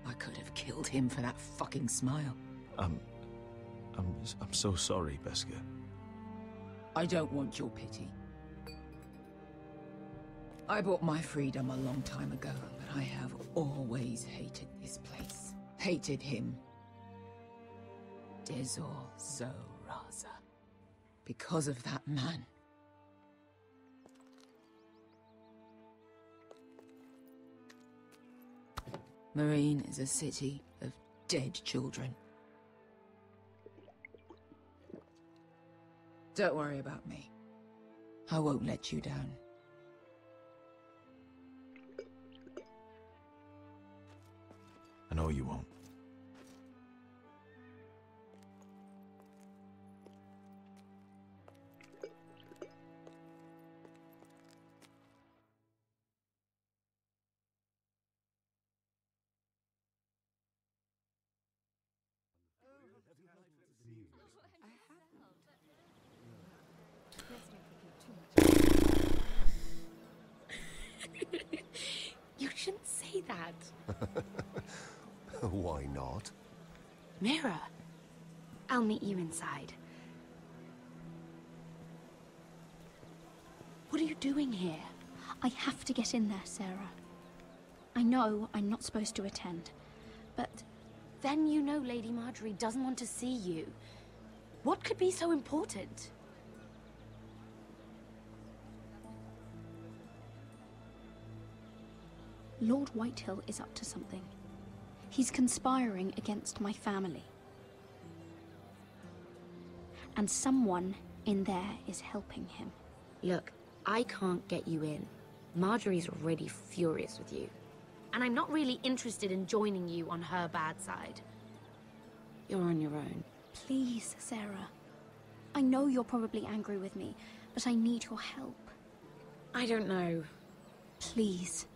I could have killed him for that fucking smile.
I'm so sorry, Beskha.
I don't want your pity. I bought my freedom a long time ago, but I have always hated this place. Hated him. Dezor Zoraza. Because of that man. Marine is a city of dead children. Don't worry about me. I won't let you down.
I know you won't.
You shouldn't say that.
Why not?
Mira, I'll meet you inside. What are you doing here?
I have to get in there, Sarah. I know I'm not supposed to attend, but...
Then you know Lady Marjorie doesn't want to see you. What could be so important?
Lord Whitehill is up to something. He's conspiring against my family. And someone in there is helping him.
Look, I can't get you in. Marjorie's already furious with you. And I'm not really interested in joining you on her bad side. You're on your own.
Please, Sarah. I know you're probably angry with me, but I need your help.
I don't know.
Please.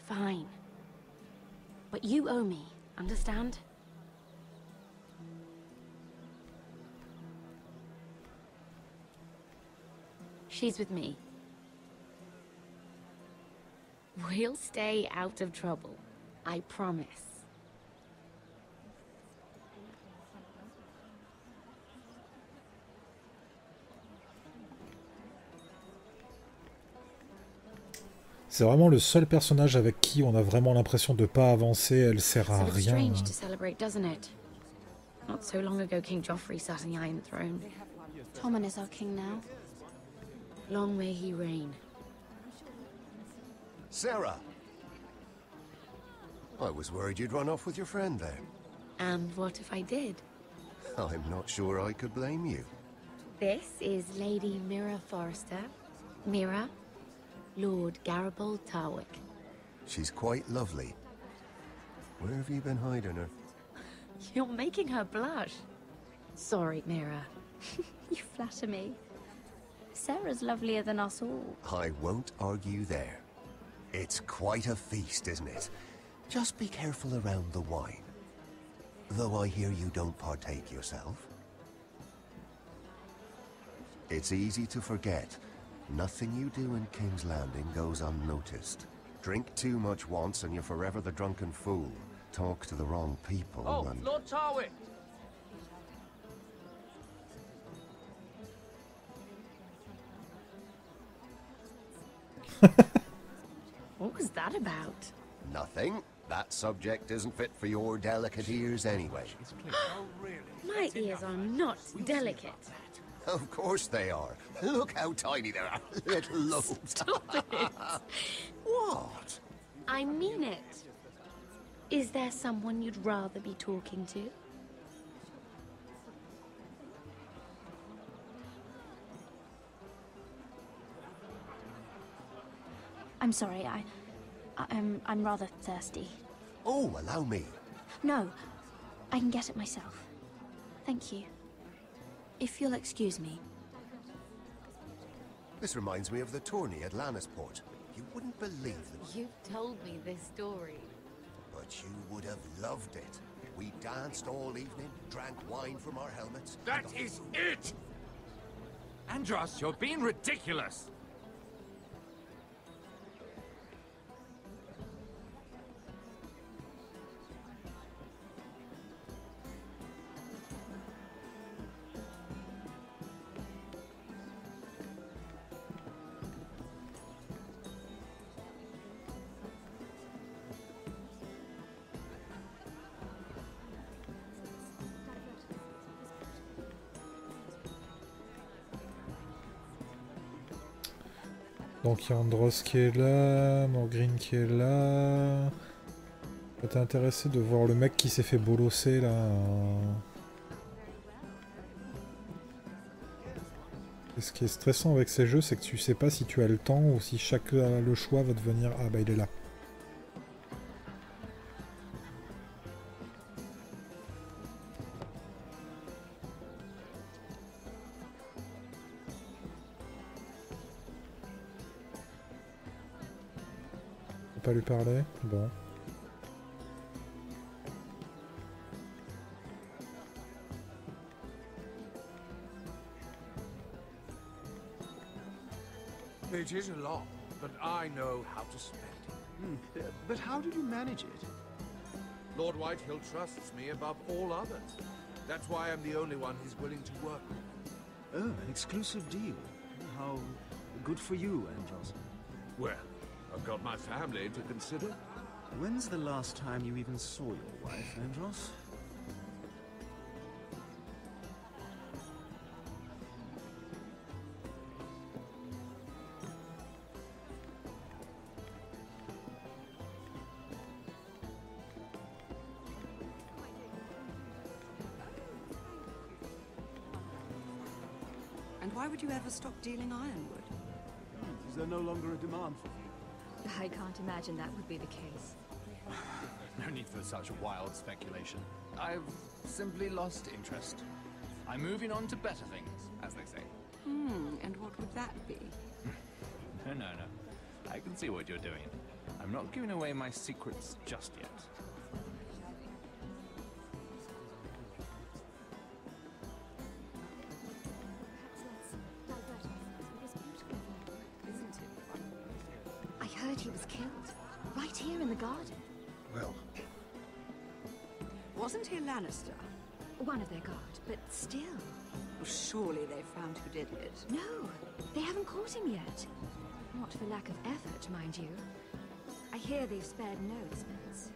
Fine. But you owe me, understand? She's with me. We'll stay out of trouble. I promise.
C'est vraiment le seul personnage avec qui on a vraiment l'impression de pas avancer, elle sert à
So it's
rien.
strange to celebrate, doesn't it? Not so long ago, King Joffrey sat on the Iron Throne. Tommen is our king now. Long may he reign.
Sarah! I was worried you'd run off with your friend there.
And what if I did?
I'm not sure I could blame you.
This is Lady Mira Forrester. Mira, Lord Garibald Tarwick.
She's quite lovely. Where have you been hiding her?
You're making her blush. Sorry, Mira.
You flatter me. Sarah's lovelier than us all.
I won't argue there. It's quite a feast, isn't it? Just be careful around the wine. Though I hear you don't partake yourself. It's easy to forget. Nothing you do in King's Landing goes unnoticed. Drink too much once and you're forever the drunken fool. Talk to the wrong people and...
Lord Tarwick!
What was that about?
Nothing. That subject isn't fit for your delicate ears anyway.
My ears are not delicate.
Of course they are. Look how tiny they are. Little lobes.
Stop it!
What?
I mean it. Is there someone you'd rather be talking to?
I'm sorry, I'm rather thirsty.
Oh, allow me.
No, I can get it myself. Thank you. If you'll excuse me.
This reminds me of the tourney at Lannisport. You wouldn't believe them.
You've told me this story.
But you would have loved it. We danced all evening, drank wine from our helmets.
That is it! Andros, you're being ridiculous!
Donc il y a Andros qui est là, Morgryn qui est là. T'es intéressé de voir le mec qui s'est fait bolosser là. Et ce qui est stressant avec ces jeux, c'est que tu sais pas si tu as le temps ou si chaque le choix va devenir... Ah bah il est là. Pas lui parler? Bon.
It is a lot, but I know how to spend it.
But how did you manage it?
Lord Whitehill trusts me above all others. That's why I'm the only one he's willing to work with.
Oh, an exclusive deal. How good for you, Andros.
Well, I've got my family to consider.
When's the last time you even saw your wife, Andros?
And why would you ever stop dealing ironwood?
Is there no longer a demand for you?
I can't imagine that would be the case.
No need for such wild speculation. I've simply lost interest. I'm moving on to better things, as they say.
And what would that be?
No. I can see what you're doing. I'm not giving away my secrets just yet.
I heard he was killed. Right here in the garden.
Well...
Wasn't he a Lannister?
One of their guard, but still.
Well, surely they found who did it.
No, they haven't caught him yet.
Not for lack of effort, mind you. I hear they've spared no expense.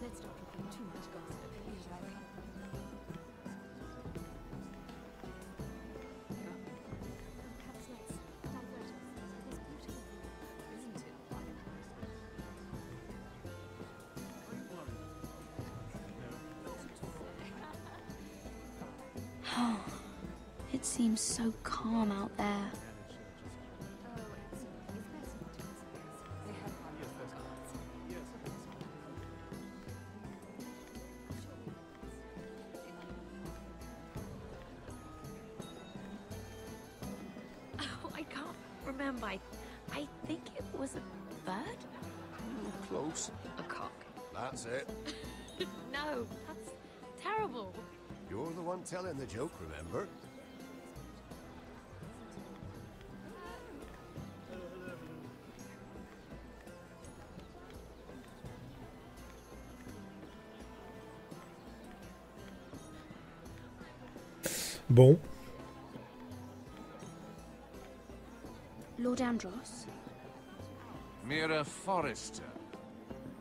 Let's not proclaim too much gossip. Perhaps let's divert us. This beautiful view, isn't it?
It seems so calm out there. Oh, I can't remember. I think it was a bird?
Close.
A cock.
That's it.
No, that's terrible.
You're the one telling the joke, remember?
Bon.
Lord Andros?
Mira Forrester,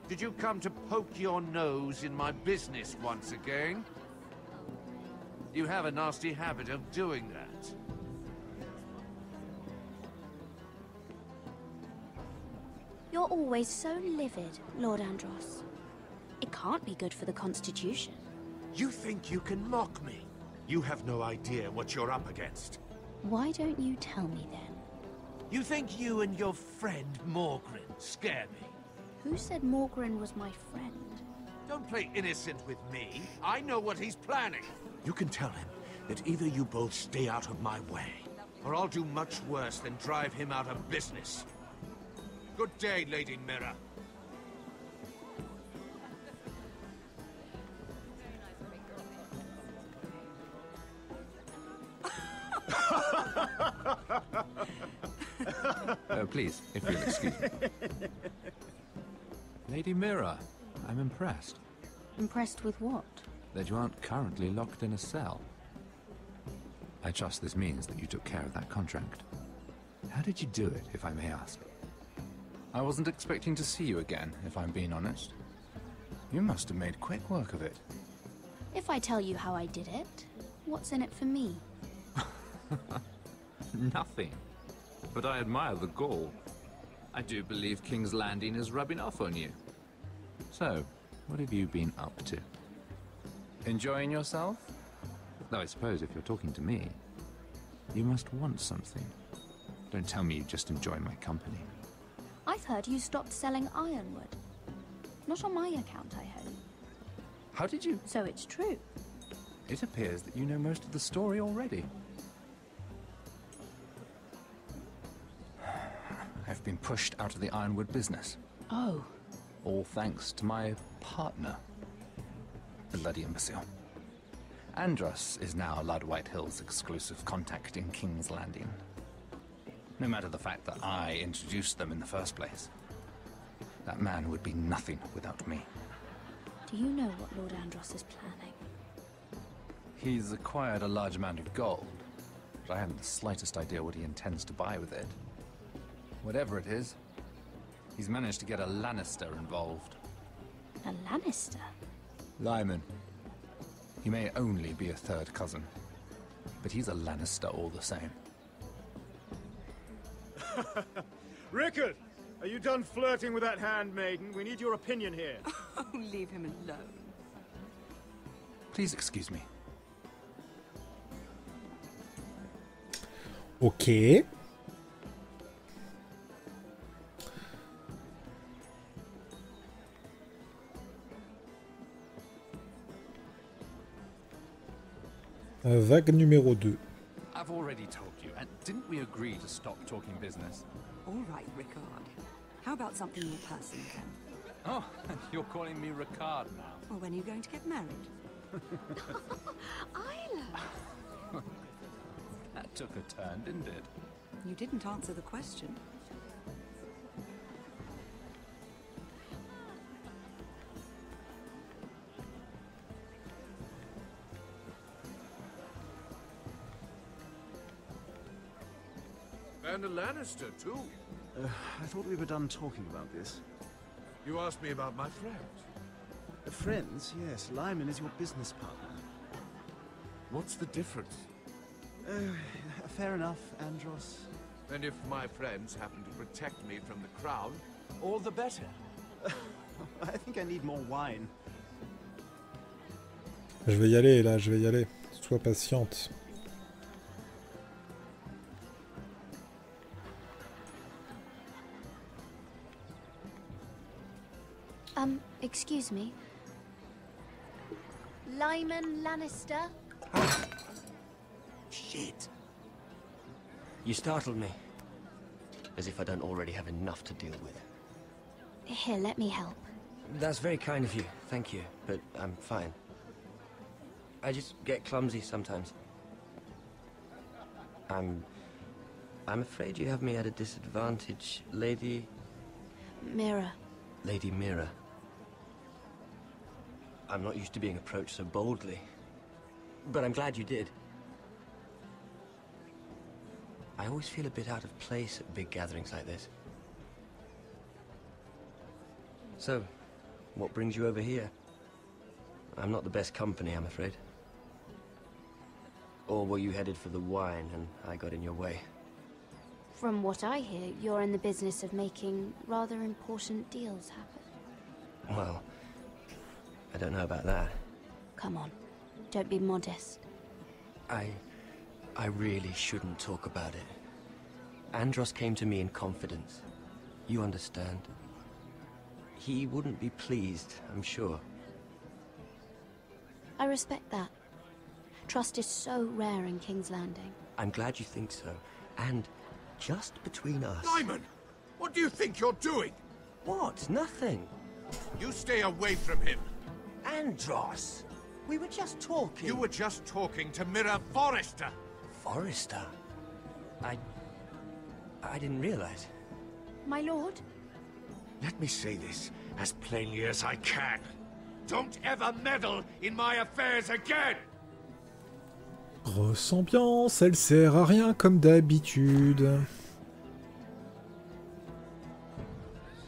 did you come to poke your nose in my business once again? You have a nasty habit of doing that.
You're always so livid, Lord Andros. It can't be good for the Constitution.
You think you can mock me? You have no idea what you're up against.
Why don't you tell me then?
You think you and your friend Morgren scare me?
Who said Morgren was my friend?
Don't play innocent with me. I know what he's planning. You can tell him that either you both stay out of my way, or I'll do much worse than drive him out of business. Good day, Lady Mira.
Please, if you'll excuse me. Lady Mira, I'm impressed.
Impressed with what?
That you aren't currently locked in a cell. I trust this means that you took care of that contract. How did you do it, if I may ask? I wasn't expecting to see you again, if I'm being honest. You must have made quick work of it.
If I tell you how I did it, what's in it for me?
Nothing. But I admire the gall. I do believe King's Landing is rubbing off on you. So, what have you been up to? Enjoying yourself? Though I suppose if you're talking to me, you must want something. Don't tell me you just enjoy my company.
I've heard you stopped selling ironwood. Not on my account, I hope.
How did you?
So it's true.
It appears that you know most of the story already. I've been pushed out of the ironwood business.
Oh.
All thanks to my partner. Bloody imbecile. Andros is now Lord Whitehill's exclusive contact in King's Landing. No matter the fact that I introduced them in the first place. That man would be nothing without me.
Do you know what Lord Andros is planning?
He's acquired a large amount of gold, but I haven't the slightest idea what he intends to buy with it. Whatever it is, he's managed to get a Lannister involved.
A Lannister?
Lyman. He may only be a third cousin, but he's a Lannister all the same.
Rickard! Are you done flirting with that handmaiden? We need your opinion here.
Oh, leave him alone.
Please excuse me.
Ok. Vague numéro 2.
I've already told you, and didn't we agree to stop talking business?
All right, Rickard. How about something more personal then?
Oh, you're calling me Ricard now.
Well, when are you going to get married?
Isla!
That took a turn, didn't it?
You didn't answer the question.
And a Lannister, too.
I thought we were done talking about this.
You asked me about my friends.
Friends, yes. Lyman is your business partner.
What's the difference?
Fair enough, Andros.
And if my friends happen to protect me from the crown, all the better.
I think I need more wine.
Je vais y aller, là, je vais y aller. Sois patiente.
Excuse me. Lyman Lannister?
Shit. You startled me. As if I don't already have enough to deal with.
Here, let me help.
That's very kind of you, thank you, but I'm fine. I just get clumsy sometimes. I'm afraid you have me at a disadvantage, Lady...
Mira.
Lady Mira. I'm not used to being approached so boldly, but I'm glad you did. I always feel a bit out of place at big gatherings like this. So, what brings you over here? I'm not the best company, I'm afraid. Or were you headed for the wine and I got in your way?
From what I hear, you're in the business of making rather important deals happen.
Well, I don't know about that.
Come on, don't be modest.
I really shouldn't talk about it. Andros came to me in confidence. You understand? He wouldn't be pleased, I'm sure.
I respect that. Trust is so rare in King's Landing.
I'm glad you think so. And just between us...
Lyman! What do you think you're doing?
What? Nothing.
You stay away from him.
Andros! We were just talking.
You were just talking to Mira Forrester.
Forrester? I didn't realize.
My lord?
Let me say this as plainly as I can. Don't ever meddle in my affairs again!
Grosse ambiance, elle sert à rien comme d'habitude.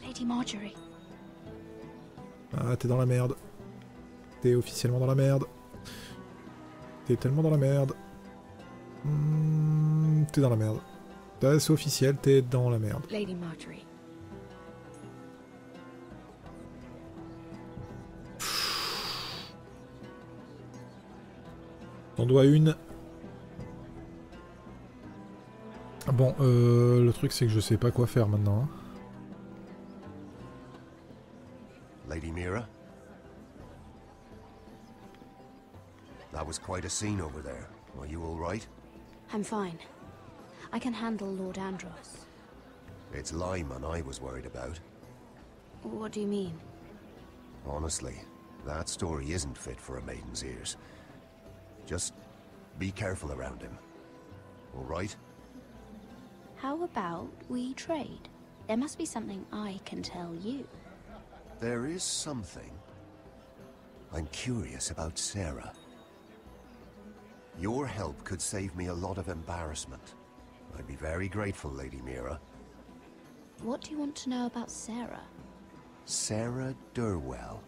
Lady Marjorie.
Ah, t'es dans la merde. T'es officiellement dans la merde. T'es tellement dans la merde. T'es dans la merde. C'est officiel, t'es dans la merde.
Lady Marjorie.
T'en dois une. Bon, le truc c'est que je sais pas quoi faire maintenant. Hein.
Lady Mira? That was quite a scene over there. Are you all right?
I'm fine. I can handle Lord Andros.
It's Lyman I was worried about.
What do you mean?
Honestly, that story isn't fit for a maiden's ears. Just be careful around him. All right?
How about we trade? There must be something I can tell you.
There is something. I'm curious about Sarah. Your help could save me a lot of embarrassment. I'd be very grateful, Lady Mira.
What do you want to know about Sarah?
Sarah Durwell.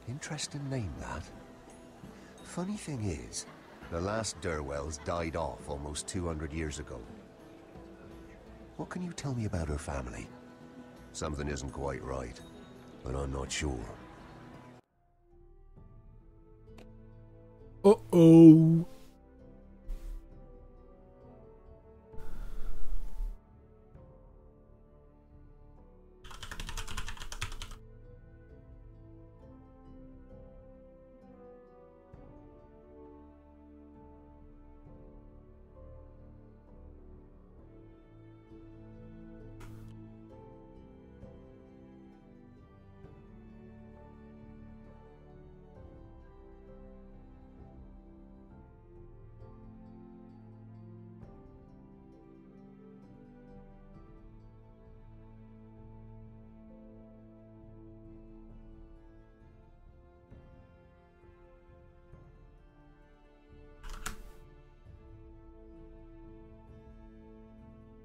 Interesting name, that. Funny thing is, the last Durwells died off almost 200 years ago. What can you tell me about her family? Something isn't quite right, but I'm not sure.
Oh.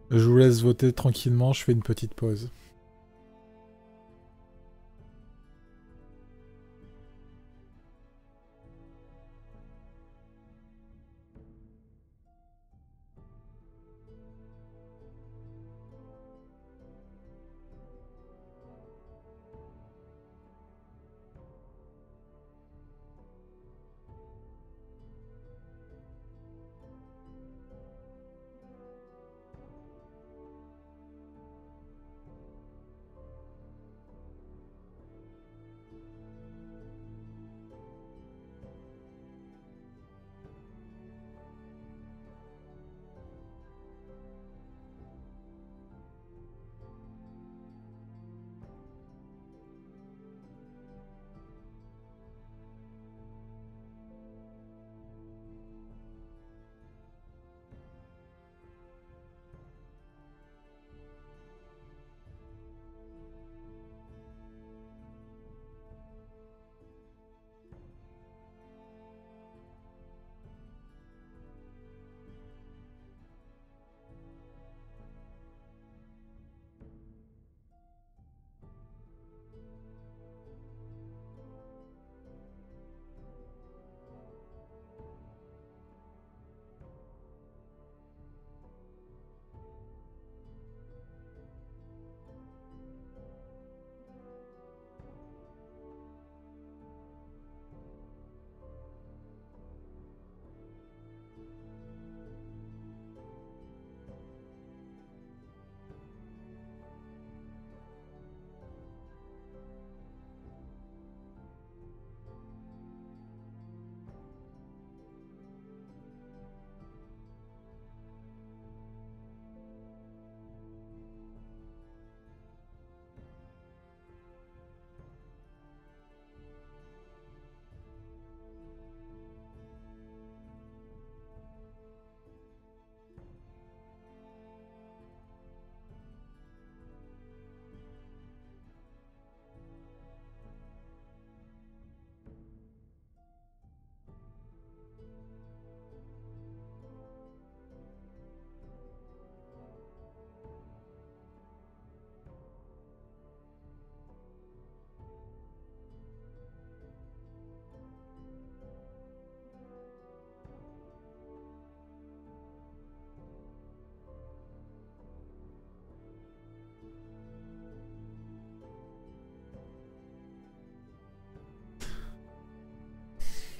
Je vous laisse voter tranquillement, je fais une petite pause.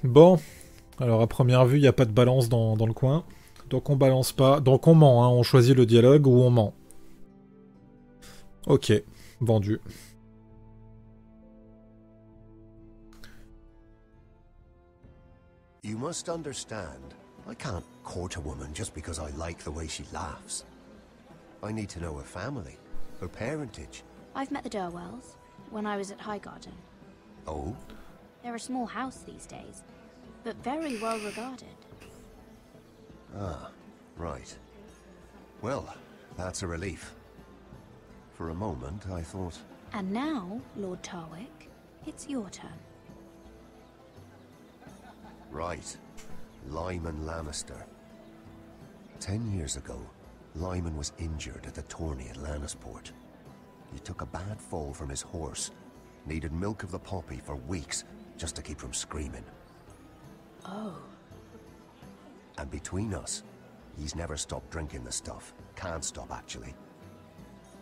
Bon, alors à première vue, il n'y a pas de balance dans le coin. Donc on balance pas. Donc on ment, hein. On choisit le dialogue ou on ment. Ok, vendu.
You must understand, I can't court a woman just because I like the way she laughs. I need to know her family, her parentage.
I've met the Durwells when I was at Highgarden.
Oh?
They're a small house these days, but very well regarded.
Ah, right. Well, that's a relief. For a moment, I thought...
And now, Lord Tarwick, it's your turn.
Right. Lyman Lannister. 10 years ago, Lyman was injured at the tourney at Lannisport. He took a bad fall from his horse. Needed milk of the poppy for weeks, just to keep from screaming.
Oh.
And between us, he's never stopped drinking the stuff. Can't stop, actually.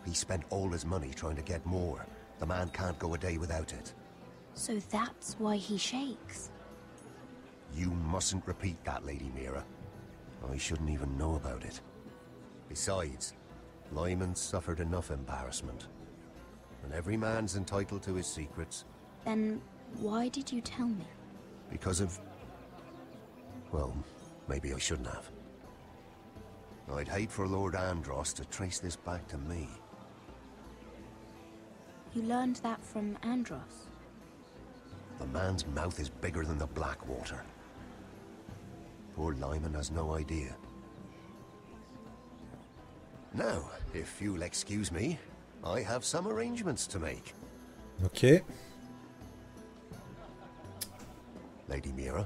He spent all his money trying to get more. The man can't go a day without it.
So that's why he shakes.
You mustn't repeat that, Lady Mira. I shouldn't even know about it. Besides, Lyman suffered enough embarrassment. And every man's entitled to his secrets.
Then why did you tell me?
Because of... Well, maybe I shouldn't have. I'd hate for Lord Andros to trace this back to me.
You learned that from Andros?
The man's mouth is bigger than the Blackwater. Poor Lyman has no idea. Now, if you'll excuse me, I have some arrangements to make.
Ok.
Lady Mira.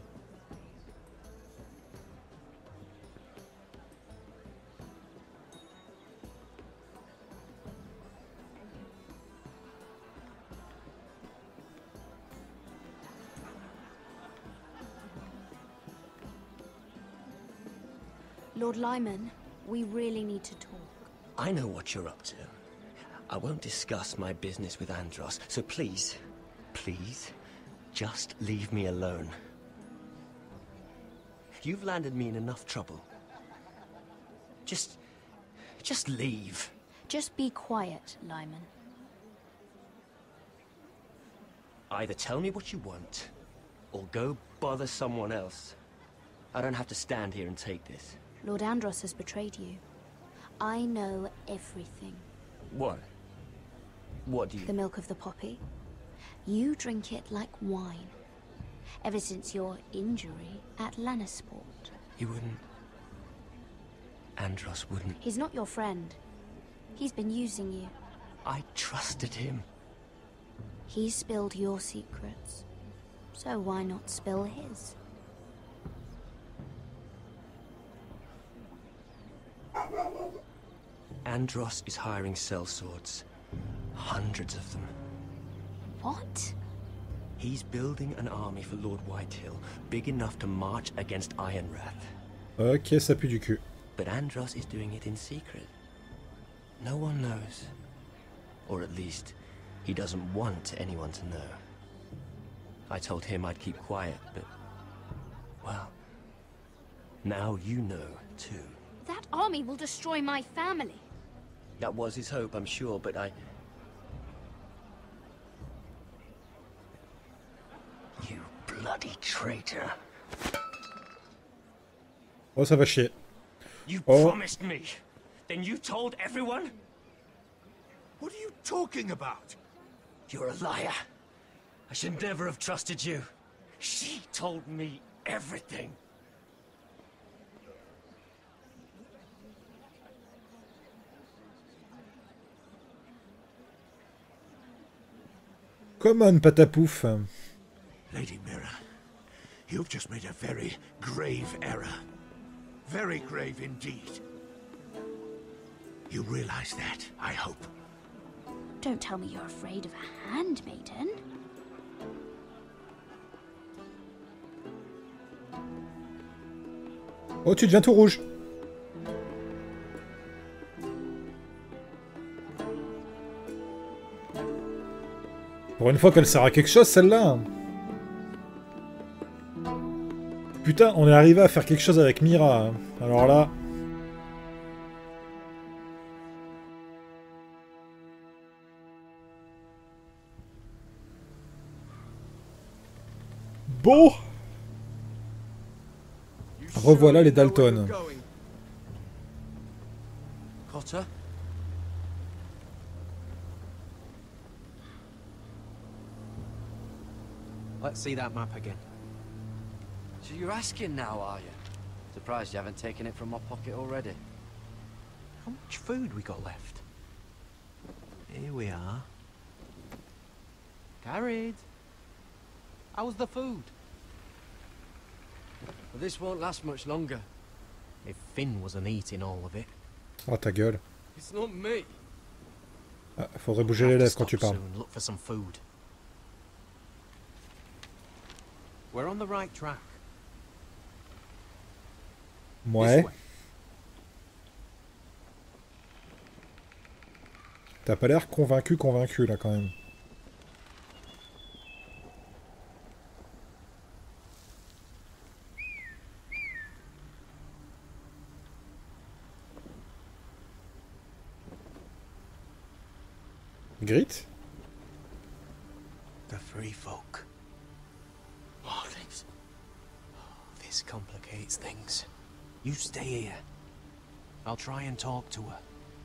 Lord Lyman, we really need to talk.
I know what you're up to. I won't discuss my business with Andros, so please, please, just leave me alone. You've landed me in enough trouble. Just leave.
Just be quiet, Lyman.
Either tell me what you want, or go bother someone else. I don't have to stand here and take this.
Lord Andros has betrayed you. I know everything.
What? What do you...
The milk of the poppy. You drink it like wine. Ever since your injury at Lannisport.
He wouldn't... Andros wouldn't...
He's not your friend. He's been using you.
I trusted him.
He spilled your secrets. So why not spill his?
Andros is hiring sellswords. Hundreds of them.
What?
He's building an army for Lord Whitehill, big enough to march against Ironrath.
Ok, ça pue du cul.
But Andros is doing it in secret. No one knows. Or at least, he doesn't want anyone to know. I told him I'd keep quiet, but... well... now you know, too.
That army will destroy my family.
That was his hope, I'm sure, but I... You bloody traitor.
Oh, ça va chier.
You
Oh.
promised me. Then you told everyone?
What are you talking about?
You're a liar. I should never have trusted you. She told me everything.
Come on, patapouf.
Lady Mira, you've just made a very grave error. Very grave indeed. You realize that, I hope.
Don't tell me you're afraid of a handmaiden.
Oh, tu deviens tout rouge. Pour une fois qu'elle sert à quelque chose, celle-là. Putain, on est arrivé à faire quelque chose avec Mira. Hein. Alors là... Bon. Revoilà les Dalton.
Cotter?
Let's see that map again.
So you're asking now, are you? Surprised you haven't taken it from my pocket already.
How much food we got left? Here we are. Carried. How's the food?
Well, this won't last much longer.
If Finn wasn't eating all of it.
Oh, ta gueule.
It's not me.
Ah, faudrait bouger les lèvres quand tu parles.
Soon, look for some food. We're on the right track.
Ouais. T'as pas l'air convaincu là quand même. Grit?
The free folk. Marlings. This complicates things. You stay here. I'll try and talk to her.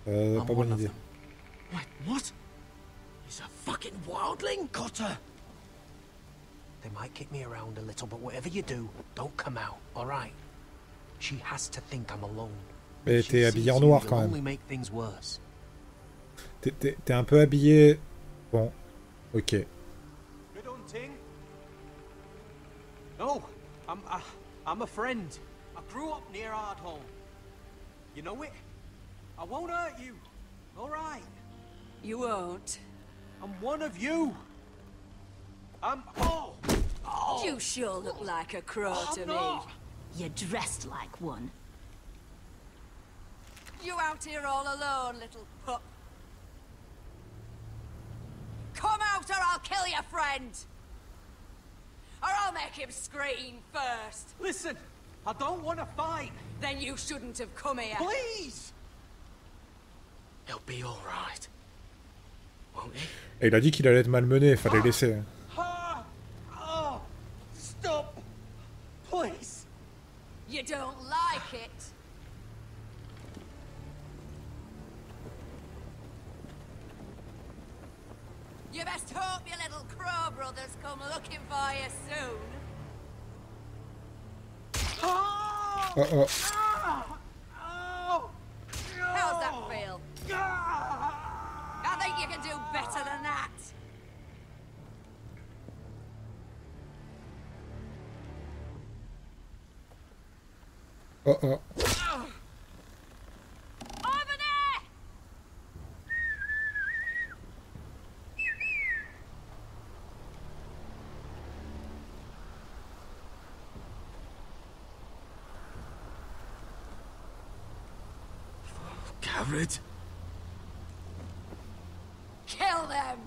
I'm
Pas
one
bonne
of
idée.
them.
Wait, what? He's a fucking wildling, Cotter!
They might kick me around a little, but whatever you do, don't come out, alright? She has to think I'm alone.
Mais t'es habillé en noir quand
Only
même.
make things worse.
T'es un peu habillé... Bon, ok.
Good hunting. No, I'm a friend. I grew up near Ardhall. You know it? I won't hurt you. All right.
You won't.
I'm one of you. I'm... Oh!
You sure look like a crow to me.
not.
You're dressed like one.
you out here all alone, little pup? Come out or I'll kill your friend! Or I'll make him scream first!
Listen, I don't want to fight!
Then you shouldn't have come here!
Please!
He'll be alright. Won't he?
Et il a dit qu'il allait être malmené, fallait laisser.
Oh, stop! Please!
You don't like it? You best hope your little crow brothers come looking for you soon.
Uh-oh.
How's that feel? I think you can do better than that.
Uh-oh.
Over there!
Garrett?
Kill them!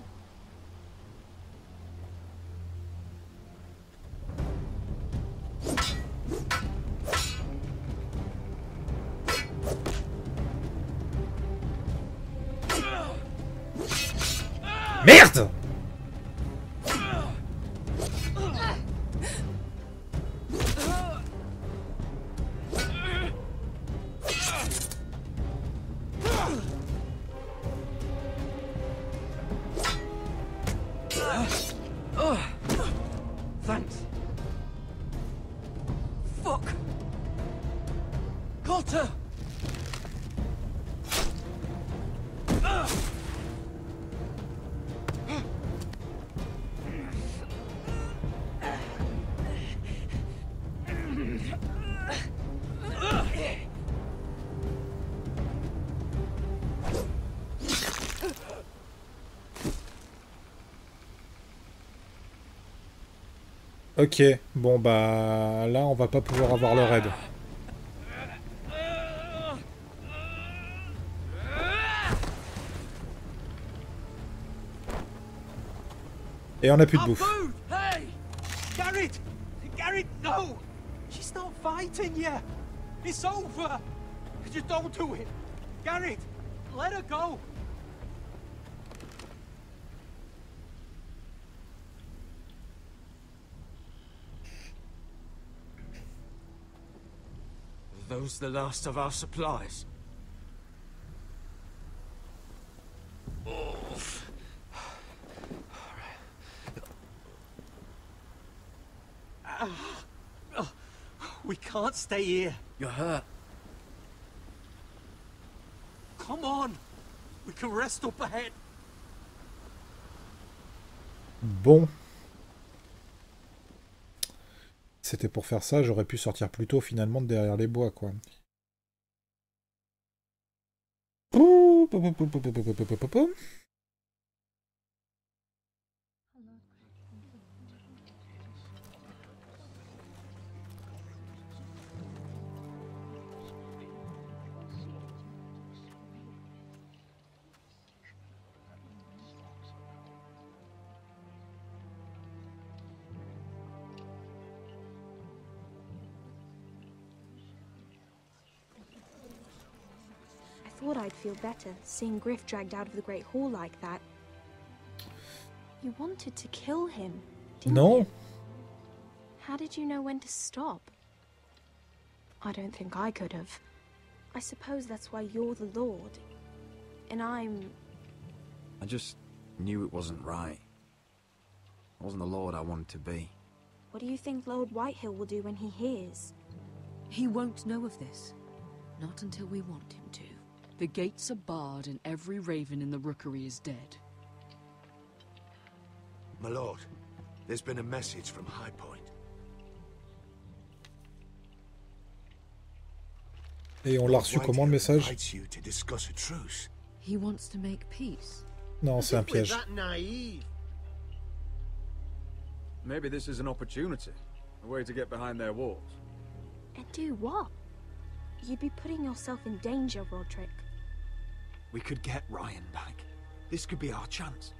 Merde!
Thanks. Fuck! Cotter!
Ok, bon bah là on va pas pouvoir avoir le raid. Et on a plus de bouffe.
Hey! Garrett! Garrett, no! She's not fighting yet! It's over! Just don't do it! Garrett! Let her go!
Are those the last of our supplies?
We can't stay here.
You're hurt.
Come on! We can rest up ahead.
Bon. C'était pour faire ça, j'aurais pu sortir plus tôt finalement de derrière les bois, quoi.
I thought I'd feel better, seeing Griff dragged out of the Great Hall like that. You wanted to kill him, didn't you? How did you know when to stop? I don't think I could have. I suppose that's why you're the Lord. And I'm...
I just knew it wasn't right. I wasn't the Lord I wanted to be.
What do you think Lord Whitehill will do when he hears?
He won't know of this. Not until we want him to. The gates are barred and every raven in the rookery is dead.
My lord, there's been a message from High Point.
Et on l'a reçu comment le message?
He wants to make peace.
Non, c'est un piège.
Maybe this is an opportunity, a way to get behind their walls.
And do what? you'd be putting yourself in danger, Roderick.
We could get Ryan back. This could be our chance.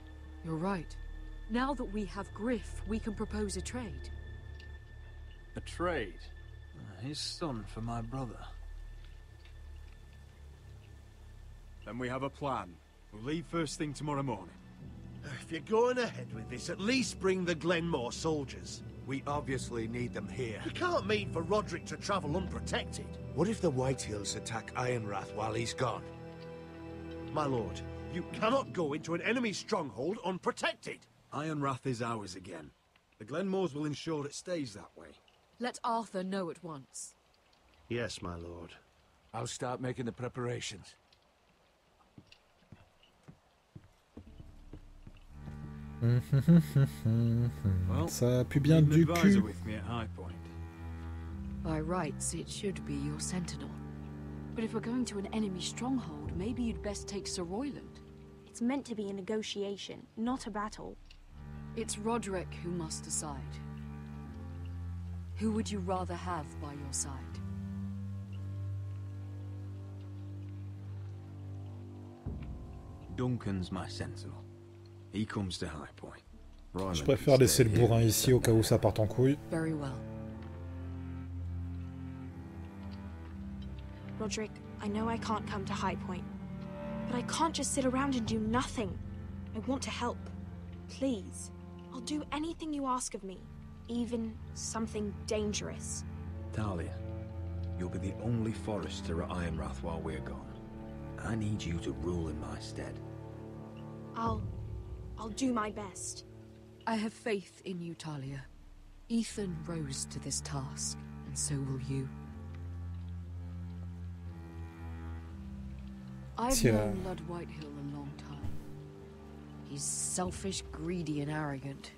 You're right. Now that we have Griff, we can propose a trade.
A trade? His son for my brother.
Then we have a plan. We'll leave first thing tomorrow morning.
If you're going ahead with this, at least bring the Glenmore soldiers.
We obviously need them here.
You can't mean for Roderick to travel unprotected.
What if the Whitehills attack Ironrath while he's gone?
My lord, you cannot go into an enemy stronghold unprotected.
Ironrath is ours again. The Glenmores will ensure it stays that way.
Let Arthur know at once.
Yes, my lord.
I'll start making the preparations.
Ça pue bien du cul.
With me at High Point.
By rights, it should be your sentinel. But if we're going to an enemy stronghold, maybe you'd best take Sir Royland.
It's meant to be a negotiation, not a battle.
It's Roderick who must decide. Who would you rather have by your side?
Duncan's my sentinel. He comes to High Point.
Je préfère laisser le bourrin ici au cas où ça parte en couille.
Very well.
Roderick, I know I can't come to High Point, but I can't just sit around and do nothing. I want to help. Please. I'll do anything you ask of me, even something dangerous.
Talia, you'll be the only Forester at Ironrath while we're gone. I need you to rule in my stead.
I'll do my best.
I have faith in you, Talia. Ethan rose to this task, and so will you. I've known Lord Whitehill a long time. He's selfish, greedy, and arrogant.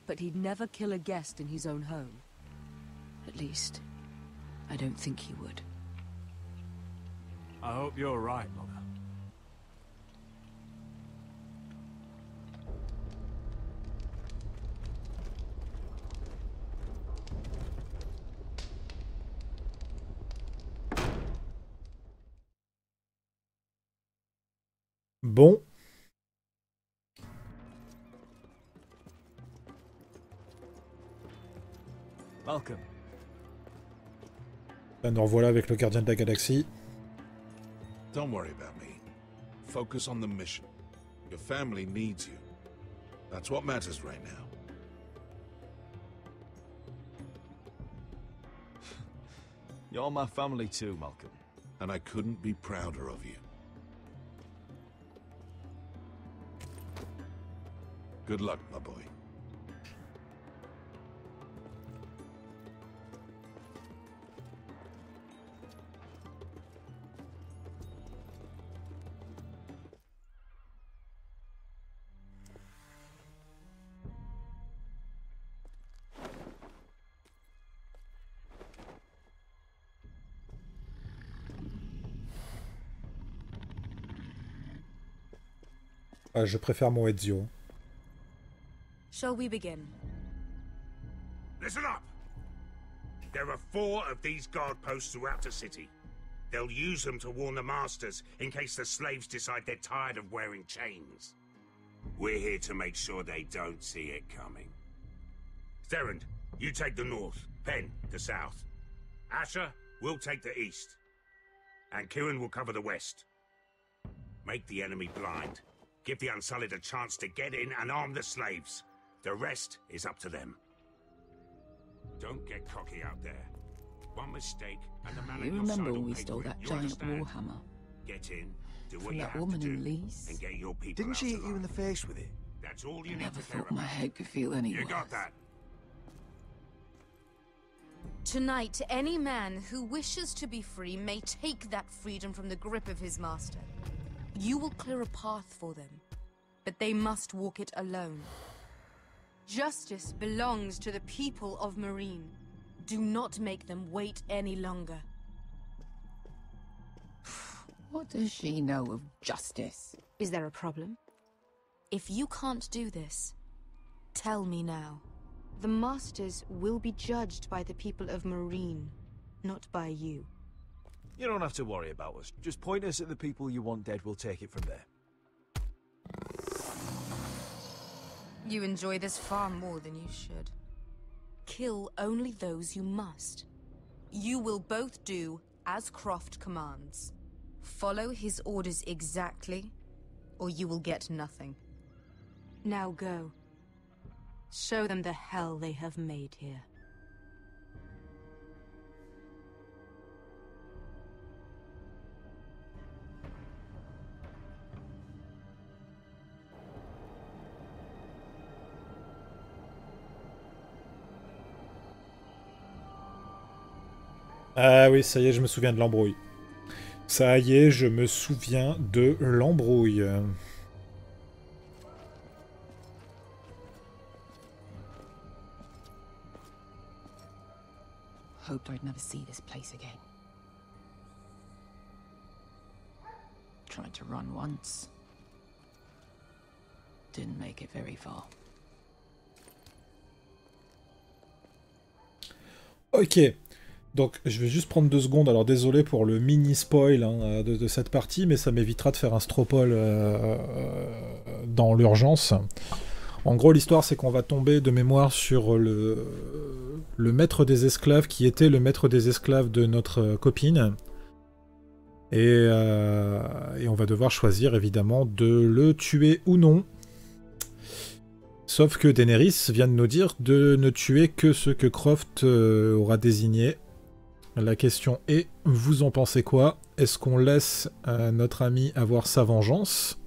But he'd never kill a guest in his own home. At least, I don't think he would.
I hope you're right, Mother.
Bon.
Welcome.
Là, nous revoilà avec le gardien de la galaxie.
Don't worry about me. Focus on the mission. Your family needs you. That's what matters right now.
You're my family too, Malcolm.
And I couldn't be prouder of you. Good luck, my boy.
Ah, je préfère mon Ezio.
Shall we begin?
Listen up! There are 4 of these guard posts throughout the city. They'll use them to warn the masters in case the slaves decide they're tired of wearing chains. We're here to make sure they don't see it coming. Therend, you take the north. Penn, the south. Asher, we'll take the east. And Kieran will cover the west. Make the enemy blind. Give the Unsullied a chance to get in and arm the slaves. The rest is up to them. Don't get cocky out there. One mistake and the man
You
at your
remember
side
when
will
we
pay
stole
for it.
that
You
giant
understand?
warhammer?
Get in, do what
From
you
that
have
woman
to do,
in Lee's?
and get your people
Didn't
out
she hit you in
alive.
the face with it?
That's all you
I
need
never
to care
thought my
about.
head could feel any
You
worse.
got that?
Tonight, any man who wishes to be free may take that freedom from the grip of his master. You will clear a path for them, but they must walk it alone. Justice belongs to the people of Marine. Do not make them wait any longer.
What does she know of justice?
Is there a problem? If you can't do this, tell me now. The Masters will be judged by the people of Marine, not by you.
You don't have to worry about us. Just point us at the people you want dead, we'll take it from there.
You enjoy this far more than you should. Kill only those you must. You will both do as Croft commands. Follow his orders exactly, or you will get nothing.
Now go. Show them the hell they have made here.
Ah oui, ça y est, je me souviens de l'embrouille. Ça y est, je me souviens de l'embrouille.
Hoped I'd never see this place again. Tried to run once. Didn't make it very far.
Ok. Donc, je vais juste prendre 2 secondes. Alors, désolé pour le mini-spoil hein, de cette partie, mais ça m'évitera de faire un stropole dans l'urgence. En gros, l'histoire, c'est qu'on va tomber de mémoire sur le maître des esclaves, qui était le maître des esclaves de notre copine. Et on va devoir choisir, évidemment, de le tuer ou non. Sauf que Daenerys vient de nous dire de ne tuer que ceux que Croft aura désignés. La question est, vous en pensez quoi? Est-ce qu'on laisse notre ami avoir sa vengeance?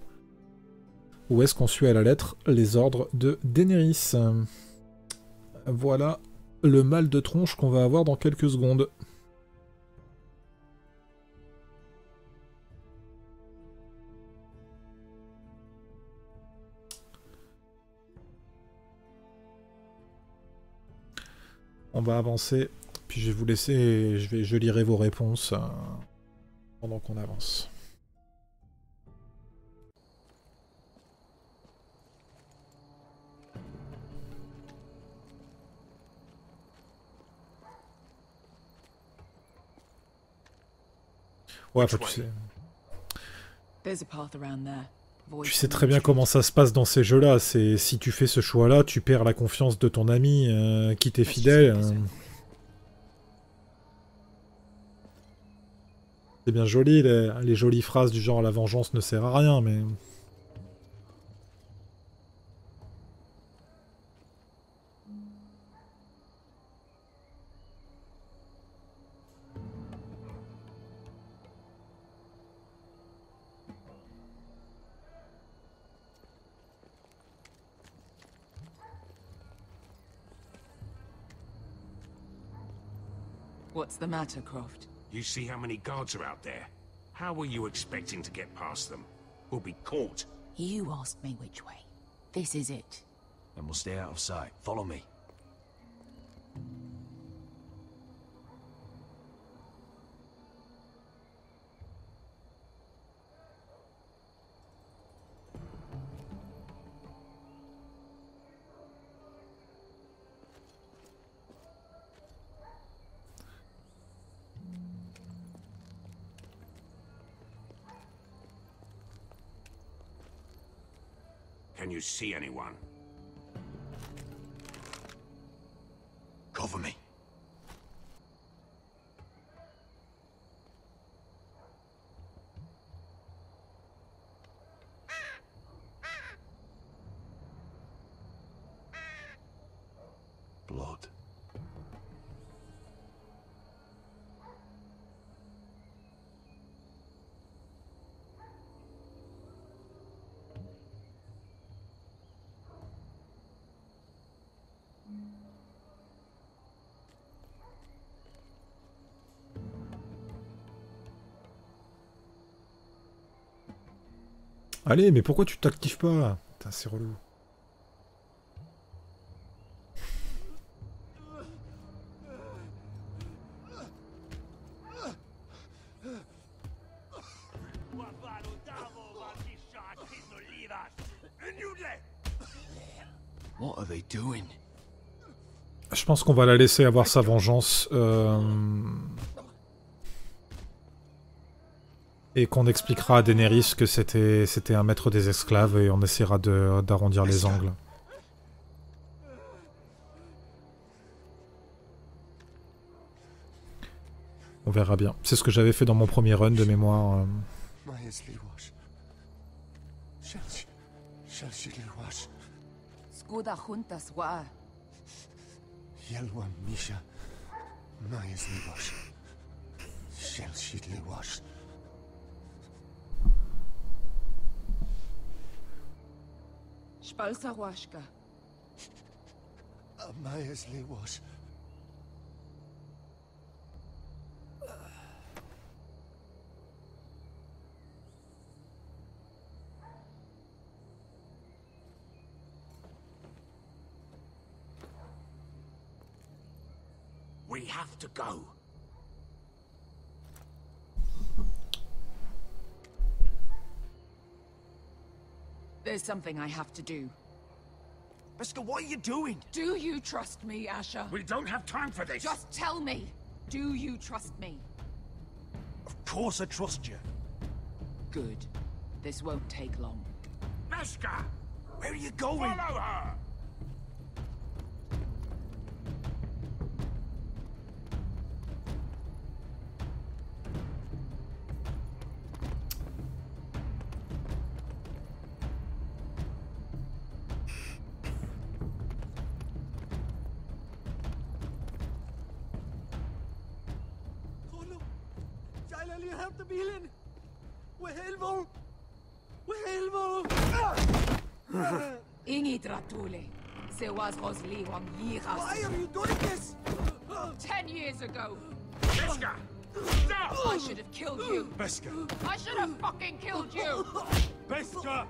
Ou est-ce qu'on suit à la lettre les ordres de Daenerys? Voilà le mal de tronche qu'on va avoir dans quelques secondes. On va avancer. Puis je vais vous laisser, je lirai vos réponses pendant qu'on avance. Ouais, enfin, tu sais très bien comment ça se passe dans ces jeux-là. C'est si tu fais ce choix-là, tu perds la confiance de ton ami qui t'est fidèle. C'est bien joli, les jolies phrases du genre « la vengeance ne sert à rien », mais...
What's the matter, Croft?
You see how many guards are out there? How were you expecting to get past them? We'll be caught.
You asked me which way. This is it.
And we'll stay out of sight. Follow me.
Can you see anyone?
Cover me. Blood.
Allez, mais pourquoi tu t'actives pas? Putain, c'est relou.
What are they doing?
Je pense qu'on va la laisser avoir sa vengeance. Et qu'on expliquera à Daenerys que c'était un maître des esclaves et on essaiera d'arrondir les angles. On verra bien. C'est ce que j'avais fait dans mon premier run de mémoire.
We have to go.
There's something I have to do.
Beskha, what are you doing?
Do you trust me, Asher?
We don't have time for this.
Just tell me. Do you trust me?
Of course I trust you.
Good. This won't take long.
Beskha!
Where are you going?
Follow her!
Why are you doing this? 10 years ago.
Beskha! Stop!
I should have killed you.
Beskha!
I should have fucking killed you.
Beskha!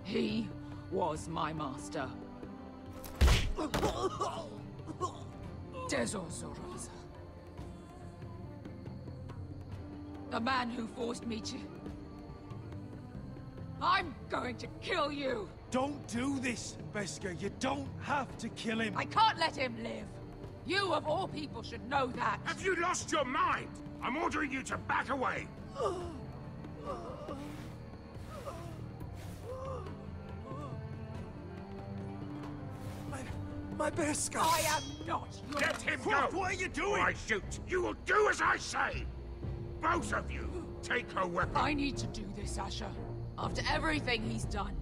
He was my master. Dezozorosa. The man who forced me to... I'm going to kill you!
Don't do this, Beskha. You don't have to kill him.
I can't let him live! You, of all people, should know that!
Have you lost your mind? I'm ordering you to back away!
My Beskha!
I am not your...
Let him go!
What are you doing?
Or I shoot! You will do as I say! Both of you! Take her weapon!
I need to do this, Asher. After everything he's done.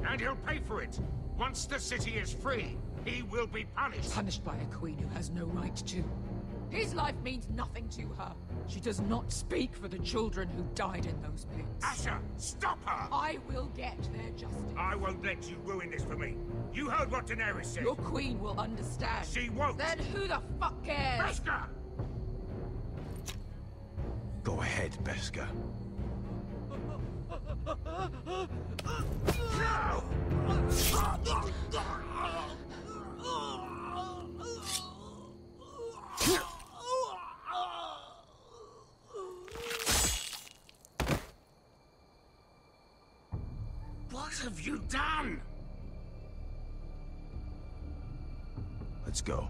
And he'll pay for it! Once the city is free, he will be punished!
Punished by a queen who has no right to. His life means nothing to her. She does not speak for the children who died in those pits.
Asher, stop her!
I will get their justice.
I won't let you ruin this for me. You heard what Daenerys said.
Your queen will understand.
She won't.
Then who the fuck cares?
Beskha!
Go ahead, Beskha.
No! What have you done?
Let's go.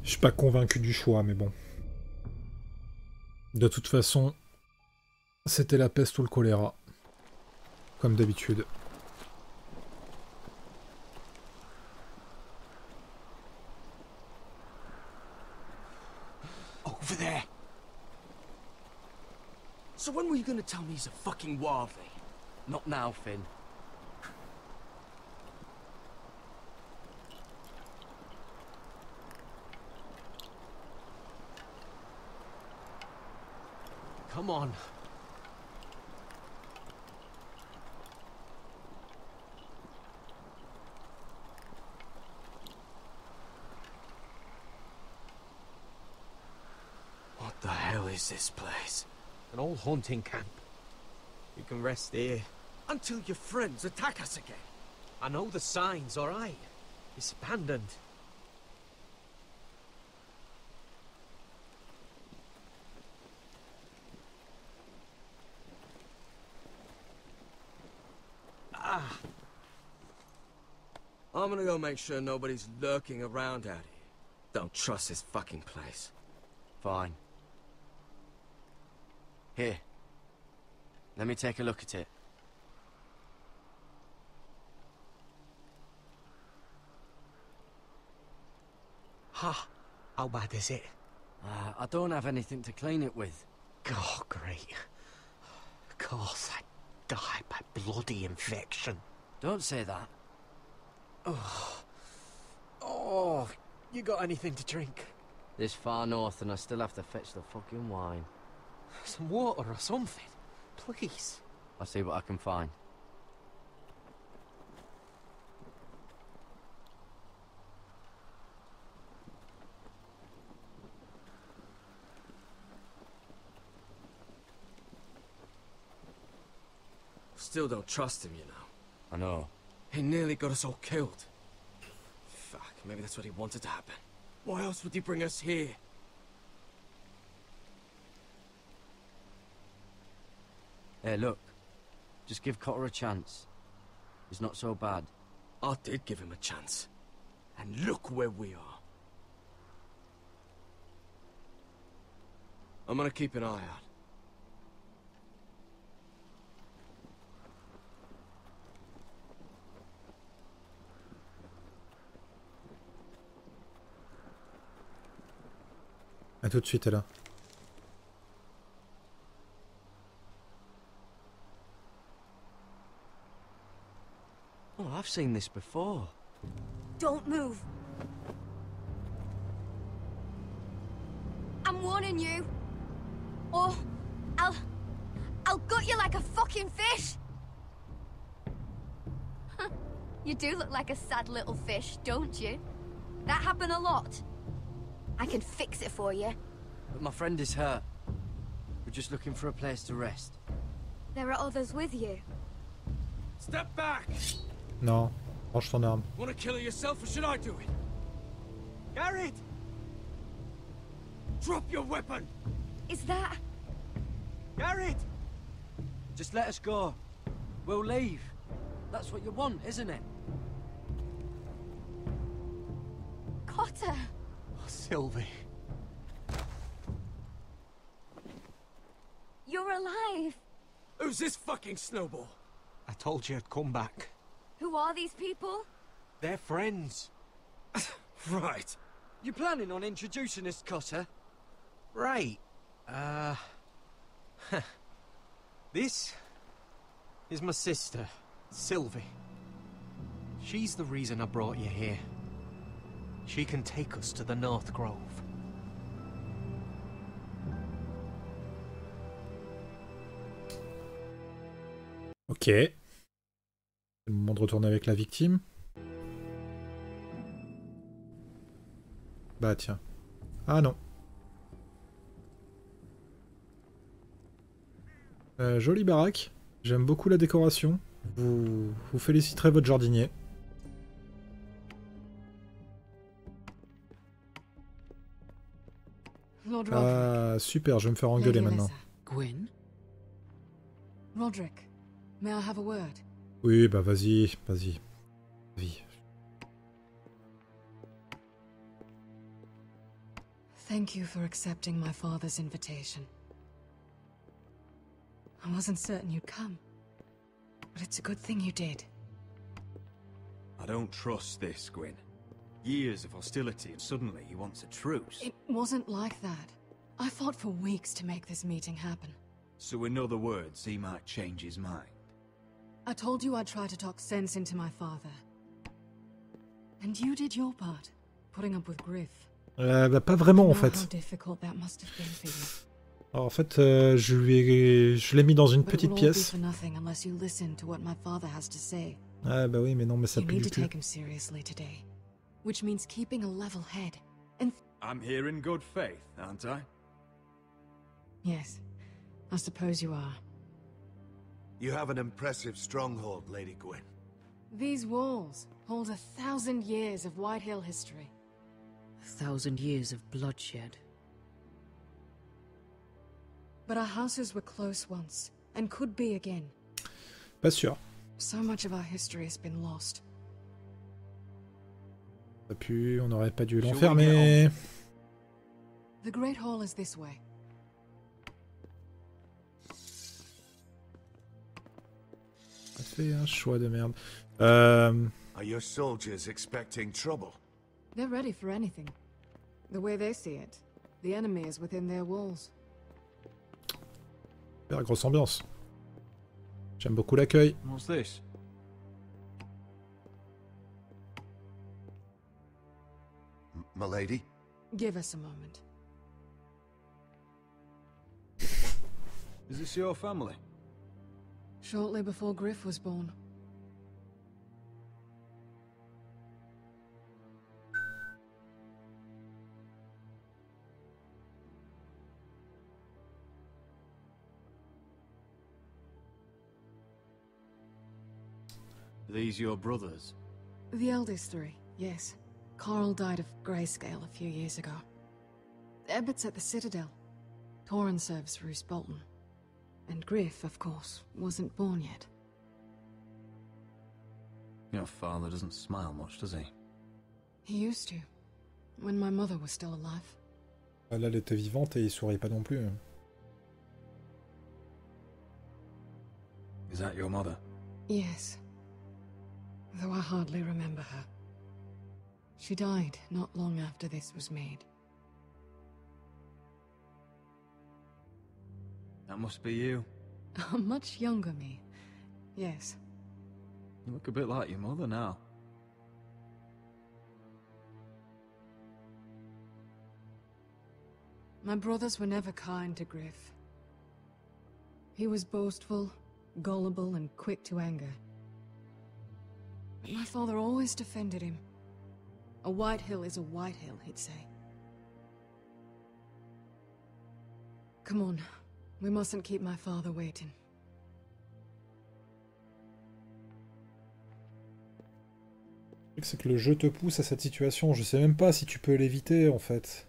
Je suis pas convaincu du choix, mais bon. De toute façon, c'était la peste ou le choléra. Comme d'habitude.
Over there. So when were you gonna tell me he's a fucking wildling?
Not now, Finn.
Come on. What the hell is this place?
An old hunting camp. You can rest here.
Until your friends attack us again.
I know the signs, alright? It's abandoned.
I'm gonna go make sure nobody's lurking around out here. Don't trust this fucking place.
Fine. Here. Let me take a look at it.
Ha! How bad is it?
I don't have anything to clean it with.
Oh, great. Of course, I died by bloody infection.
Don't say that.
Oh, you got anything to drink?
This far north and I still have to fetch the fucking wine.
Some water or something, please.
I'll see what I can find.
Still don't trust him, you know.
I know.
He nearly got us all killed. Fuck, maybe that's what he wanted to happen. Why else would he bring us here?
Hey, look. Just give Cotter a chance. He's not so bad.
I did give him a chance. And look where we are. I'm gonna keep an eye out.
À tout de suite, là.
Oh, I've seen this before.
Don't move. I'm warning you. Or I'll gut you like a fucking fish. You do look like a sad little fish, don't you? That happen a lot. I can fix it for you.
But my friend is hurt. We're just looking for a place to rest.
There are others with you.
Step back!
Non, range ton arme.
Wanna kill her yourself or should I do it? Garrett! Drop your weapon!
Is that...
Garrett!
Just let us go. We'll leave. That's what you want, isn't it?
Cotter!
Sylvie.
You're alive!
Who's this fucking snowball? I told you I'd come back.
Who are these people?
They're friends. Right.
You planning on introducing us, Cotter?
Right. This is my sister, Sylvie. She's the reason I brought you here. She can take us to the North Grove.
Ok. C'est le moment de retourner avec la victime. Bah tiens. Ah non. Jolie baraque. J'aime beaucoup la décoration. Vous féliciterez votre jardinier.
Lord
Ah, super, je vais me faire engueuler maintenant.
Gwyn? Roderick, may I have a word?
Oui, bah vas-y, vas-y. Vas-y.
Thank you for accepting my father's invitation. I wasn't certain you'd come, but it's a good thing you did.
I don't trust this, Gwyn. Years of hostility and suddenly he wants a truce.
It wasn't like that. I fought for weeks to make this meeting happen.
So in other words, he might change his mind.
I told you I'd try to talk sense into my father. And you did your part, putting up with Griff.
Bah pas vraiment en
I know
fait.
how difficult that must have been for you.
Alors, en fait, je l'ai mis dans une
But it
petite
will all be
pièce.
for nothing unless you listen to what my father has to say.
Ah bah oui, mais non, mais ça
You
pue
need
du
to
cul.
take him seriously today, which means keeping a level head. And
I'm here in good faith, aren't I?
yes, I suppose you are.
You have an impressive stronghold, Lady Gwyn.
These walls hold 1,000 years of Whitehill history. 1,000 years of bloodshed. But our houses were close once, and could be again.
Pas sûr.
So much of our history has been lost.
On n'aurait pas dû l'enfermer.
The Great Hall is this way.
Ça fait un choix de merde.
Are your soldiers expecting trouble?
They're ready for anything. The way they see it, the enemy is within their walls.
Super grosse ambiance. J'aime beaucoup l'accueil.
What's this?
My lady?
Give us a moment.
Is this your family?
Shortly before Griff was born.
Are these your brothers?
The eldest three, yes. Carl died of grayscale a few years ago. Ebbert's at the Citadel. Torrin serves Roose Bolton. And Griff, of course, wasn't born yet.
Your father doesn't smile much, does he?
He used to, when my mother was still alive.
Là, elle était vivante et il sourit pas non plus.
Is that your mother?
Yes. Though I hardly remember her. She died not long after this was made.
That must be you.
A much younger me. Yes.
You look a bit like your mother now.
My brothers were never kind to Griff. He was boastful, gullible, and quick to anger. But my father always defended him. A White Hill is a White Hill, he'd say. Come on. We mustn't keep my father waiting.
C'est que le jeu te pousse à cette situation. Je sais même pas si tu peux l'éviter en fait.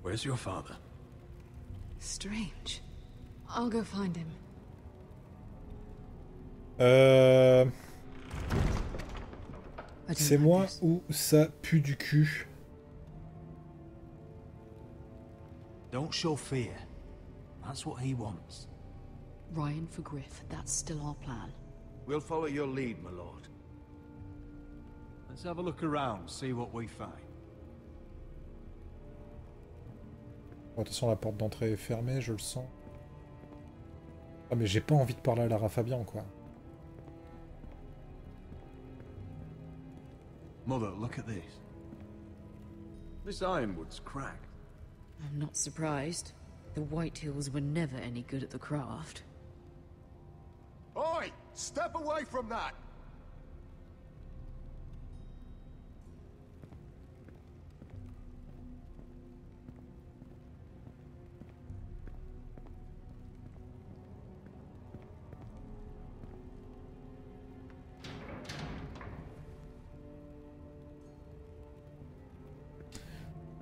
Where's your father?
Strange. I'll go find him.
C'est moi ou ça pue du cul?
Don't show fear. That's what he wants.
Ryan for Griff, that's still our plan.
We'll follow your lead, my lord.
Let's have a look around, see what we find.
Bon, attention, la porte d'entrée est fermée, je le sens. Ah mais j'ai pas envie de parler à Lara Fabian, quoi.
Mother, look at this. This ironwood's cracked.
I'm not surprised. The Whitehills were never any good at the craft.
Oi! Step away from that!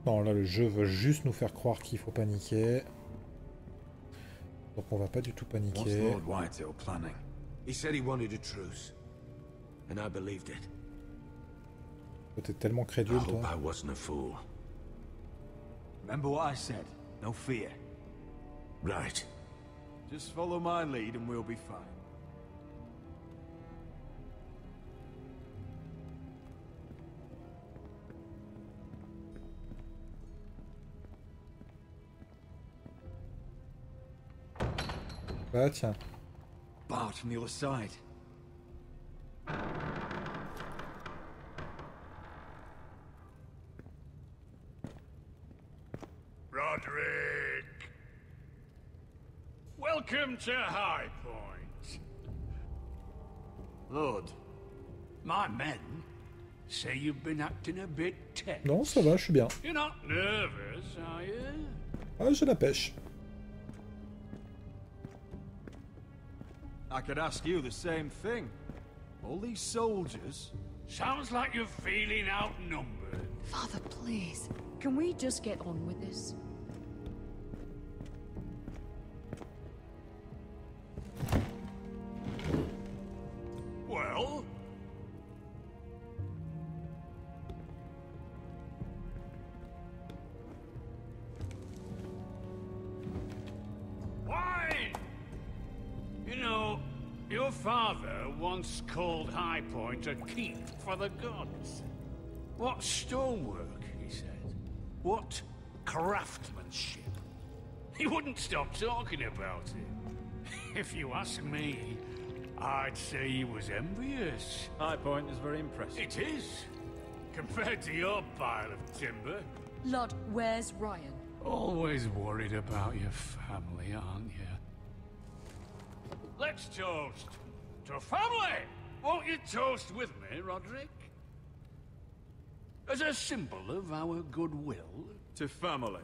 Non, là, le jeu veut juste nous faire croire qu'il faut paniquer. Donc on va pas du tout paniquer.
What's Lord Whitetail planning? He said he wanted a truce, and I believed it.
T'es tellement crédule,
I hope
toi.
I wasn't a fool.
Remember what I said. No fear.
Right.
Just follow my lead and we'll be fine.
Bah tiens.
Barred from the other side.
Roderick! Welcome to High Point.
Lord.
My men say you've been acting a bit tense.
Non, ça va, je suis bien.
You're not nervous, are you?
Ah, j'ai la pêche.
I could ask you the same thing.
All these soldiers?
Sounds like you're feeling outnumbered.
Father, please. Can we just get on with this?
Well? Why? You know, your father once called High Point a keep for the gods. What stonework, he said. What craftsmanship. He wouldn't stop talking about it. If you ask me, I'd say he was envious.
High Point is very impressive.
It is. Compared to your pile of timber.
Lord, where's Ryan?
Always worried about your family, aren't you? Let's toast to family! Won't you toast with me, Roderick? As a symbol of our goodwill.
To family.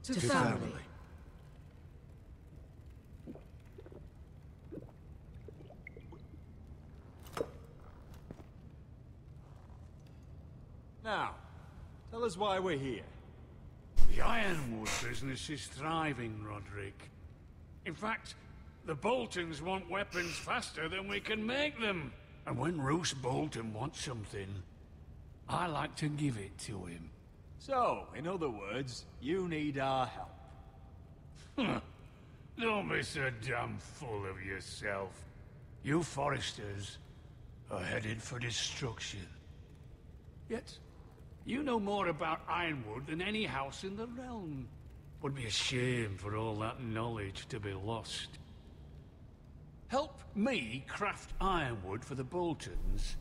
To family.
Now, tell us why we're here.
The Ironwood business is thriving, Roderick. In fact, the Boltons want weapons faster than we can make them. And when Roose Bolton wants something, I like to give it to him.
So, in other words, you need our help.
Don't be so damn full of yourself. You Foresters are headed for destruction. Yet, you know more about Ironwood than any house in the realm. Would be a shame for all that knowledge to be lost. Help me craft Ironwood for the Boltons,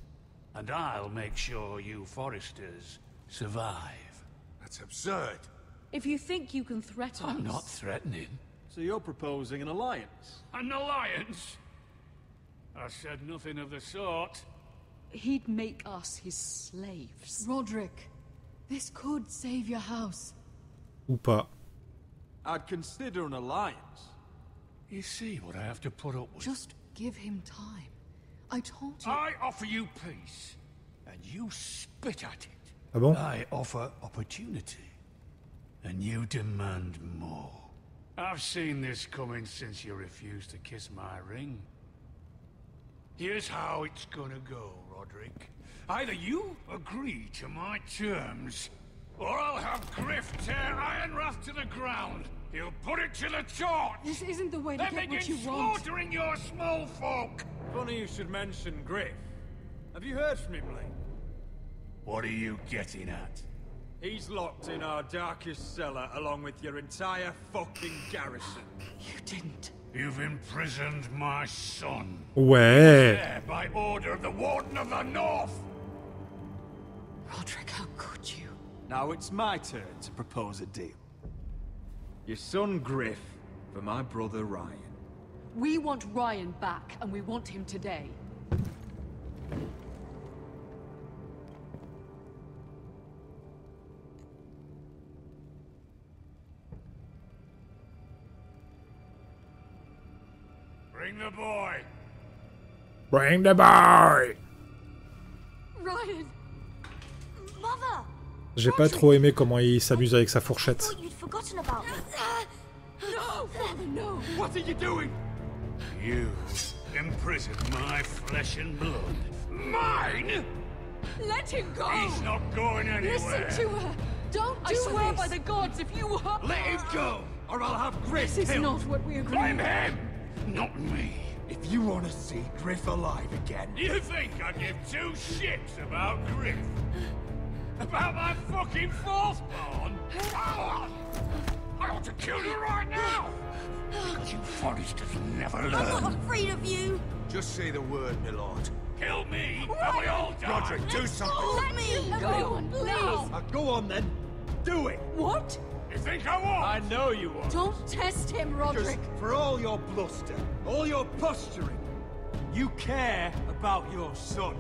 and I'll make sure you Foresters survive.
That's absurd.
If you think you can threaten
I'm
us...
not threatening.
So you're proposing an alliance?
An alliance? I said nothing of the sort.
He'd make us his slaves. Roderick, this could save your house.
Ou pas.
I'd consider an alliance.
You see what I have to put up with?
Just give him time. I told you...
I offer you peace, and you spit at it.
Ah bon?
I offer opportunity, and you demand more. I've seen this coming since you refused to kiss my ring. Here's how it's gonna go, Roderick. Either you agree to my terms, or I'll have Griff tear Ironwrath to the ground. He'll put it to the torch.
This isn't the way to
then
get what
begin
you want.
slaughtering your small folk.
Funny you should mention Griff. Have you heard from him lately?
What are you getting at?
He's locked in our darkest cellar along with your entire fucking garrison.
You didn't.
You've imprisoned my son.
Ouais.
There by order of the Warden of the North.
Roderick, how could you?
Now it's my turn to propose a deal. Your son Griff for my brother Ryan.
We want Ryan back, and we want him today.
Bring the boy.
Bring the boy.
Ryan!
Mother!
J'ai pas trop aimé comment il s'amuse avec sa fourchette.
I thought you'd forgotten about me.
No, Father, no!
What are you doing?
You imprisoned my flesh and blood. Mine?
Let him go!
He's not going anywhere.
Listen to her! Don't do this! I swear by the gods, if you hurt...
Let him go, or I'll have Griff
This is
killed.
not what we agreed.
Blame him, not me.
If you want to see Griff alive again...
You think I give two shits about Griff? About my fucking fourthborn? I ought to kill you right now! Because you Foresters never learn.
I'm not afraid of you.
Just say the word, my lord.
Kill me, and we all die!
Roderick, do something!
Let me
Everyone, please!
Go on then. Do it.
What?
You think I won't?
I know you won't.
Don't test him, Roderick!
Just for all your bluster, all your posturing, you care about your son.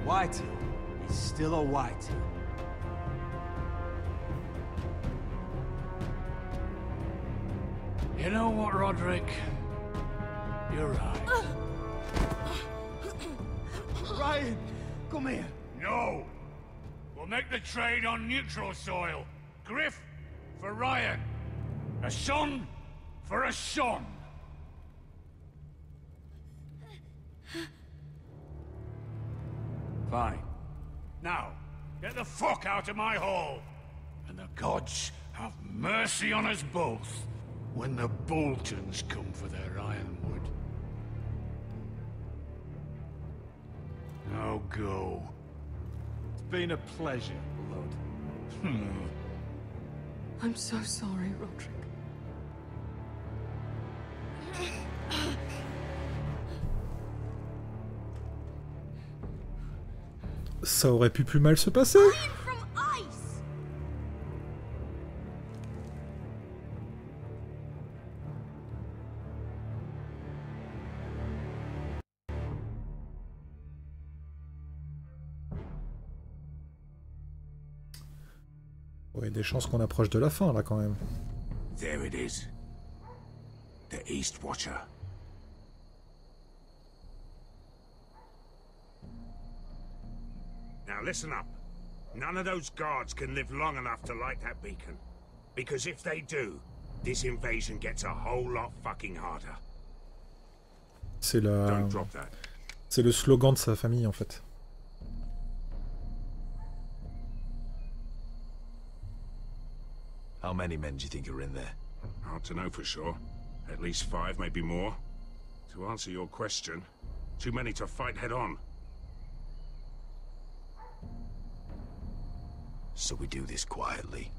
Whitetail is still a whitetail.
You know what, Roderick? You're right.
Ryan, come here.
No! We'll make the trade on neutral soil. Griff for Ryan. A son for a son. Fine. Now, get the fuck out of my hall. And the gods have mercy on us both when the Boltons come for their ironwood. Now go.
It's been a pleasure, Lord.
I'm so sorry, Roderick.
Ça aurait pu plus mal se passer. Ouais, des chances qu'on approche de la fin là quand même.
There it is. The East Watcher.
Now listen up. None of those guards can live long enough to light that beacon. Because if they do, this invasion gets a whole lot fucking harder.
C'est
Don't drop that.
C'est le slogan de sa famille en fait.
How many men do you think are in there?
Hard to know for sure. At least 5, maybe more. To answer your question, too many to fight head on.
So we do this quietly.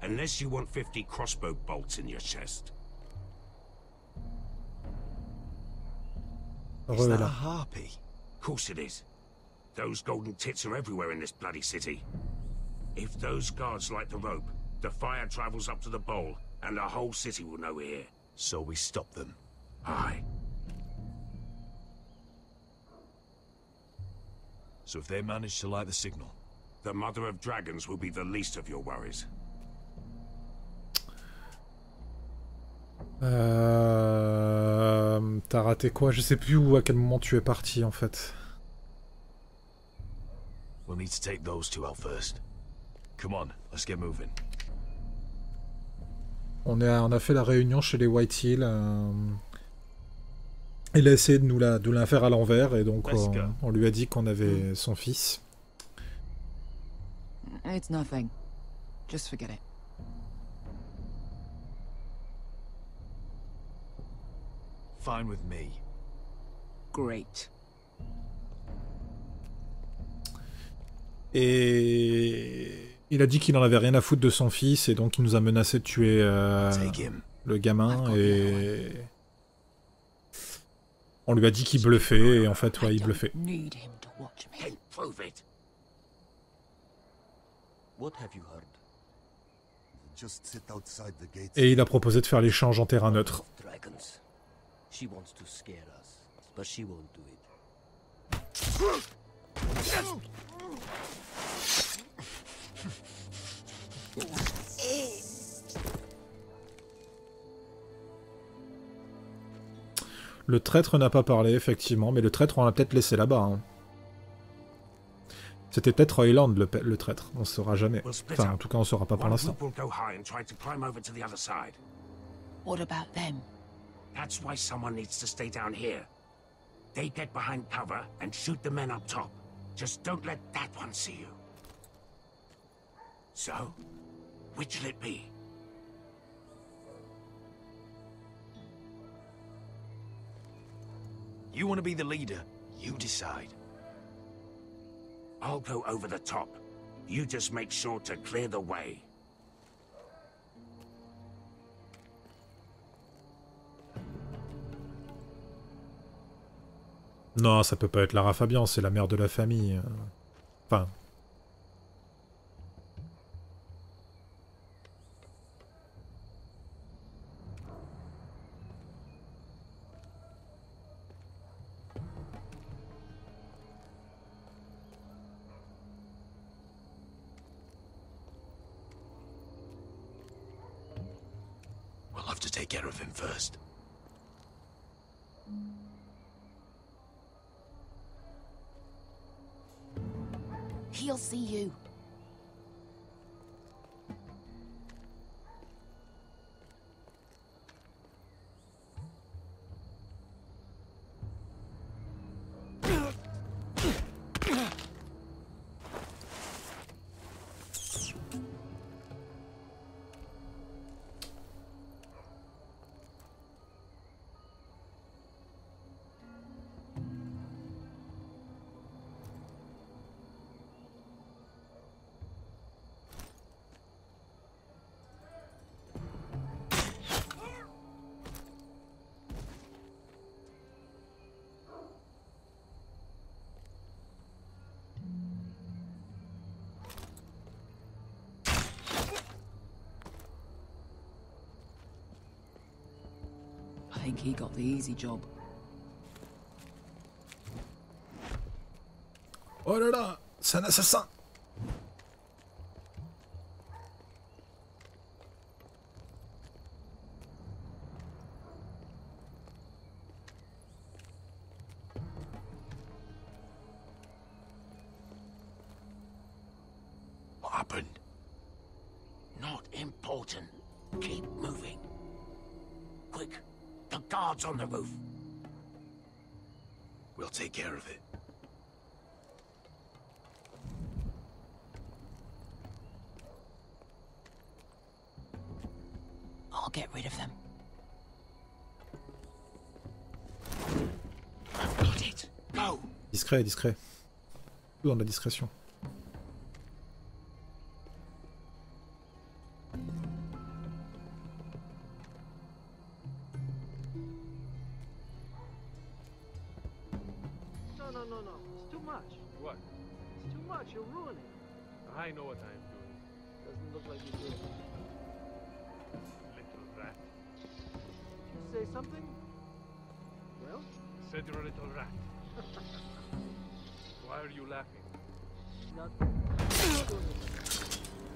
Unless you want 50 crossbow bolts in your chest.
Is that a harpy?
Of course it is. Those golden tits are everywhere in this bloody city. If those guards light the rope, the fire travels up to the bowl, and the whole city will know we're here.
So we stop them.
Aye.
So if they manage to light the signal,
the Mother of Dragons will be the least of your worries.
T'as raté quoi? Je sais plus où, à quel moment tu es parti en fait.
we'll need to take those two out first. Come on, let's get moving.
On a fait la réunion chez les White Hill. Il a essayé de nous la faire à l'envers et donc on lui a dit qu'on avait son fils.
It's nothing. Just forget it.
Fine with me.
Great.
Et il a dit qu'il en avait rien à foutre de son fils et donc il nous a menacé de tuer le gamin et on lui a dit qu'il bluffait et en fait ouais il bluffait. Et il a proposé de faire l'échange en terrain neutre.
She wants to scare us, but she won't do it.
Le traître n'a pas parlé, effectivement, mais le traître on l'a peut-être laissé là-bas. Hein. C'était peut-être Royland le traître, on ne saura jamais. Enfin, en tout cas, on ne saura pas pour l'instant.
What about them?
That's why someone needs to stay down here. They get behind cover and shoot the men up top. Just don't let that one see you. So, which'll it be?
You want to be the leader, you decide.
I'll go over the top. You just make sure to clear the way.
Non, ça peut pas être Lara Fabian, c'est la mère de la famille. Enfin...
We'll have to take care of him first.
he'll see you.
I think he got the easy job.
Oh là là, c'est un assassin.
What happened? Not important. Keep moving. Quick, the guards on the roof.
We'll take care of it.
I'll get rid of them.
I've got it. Go.
Discret, discret. Tout dans la discrétion.
No. It's too much.
What?
It's too much. You're ruining it.
I know what I'm doing.
Doesn't look like you do.
Little rat.
Did you say something? Well?
Said you're a little rat. Why are you laughing?
Nothing.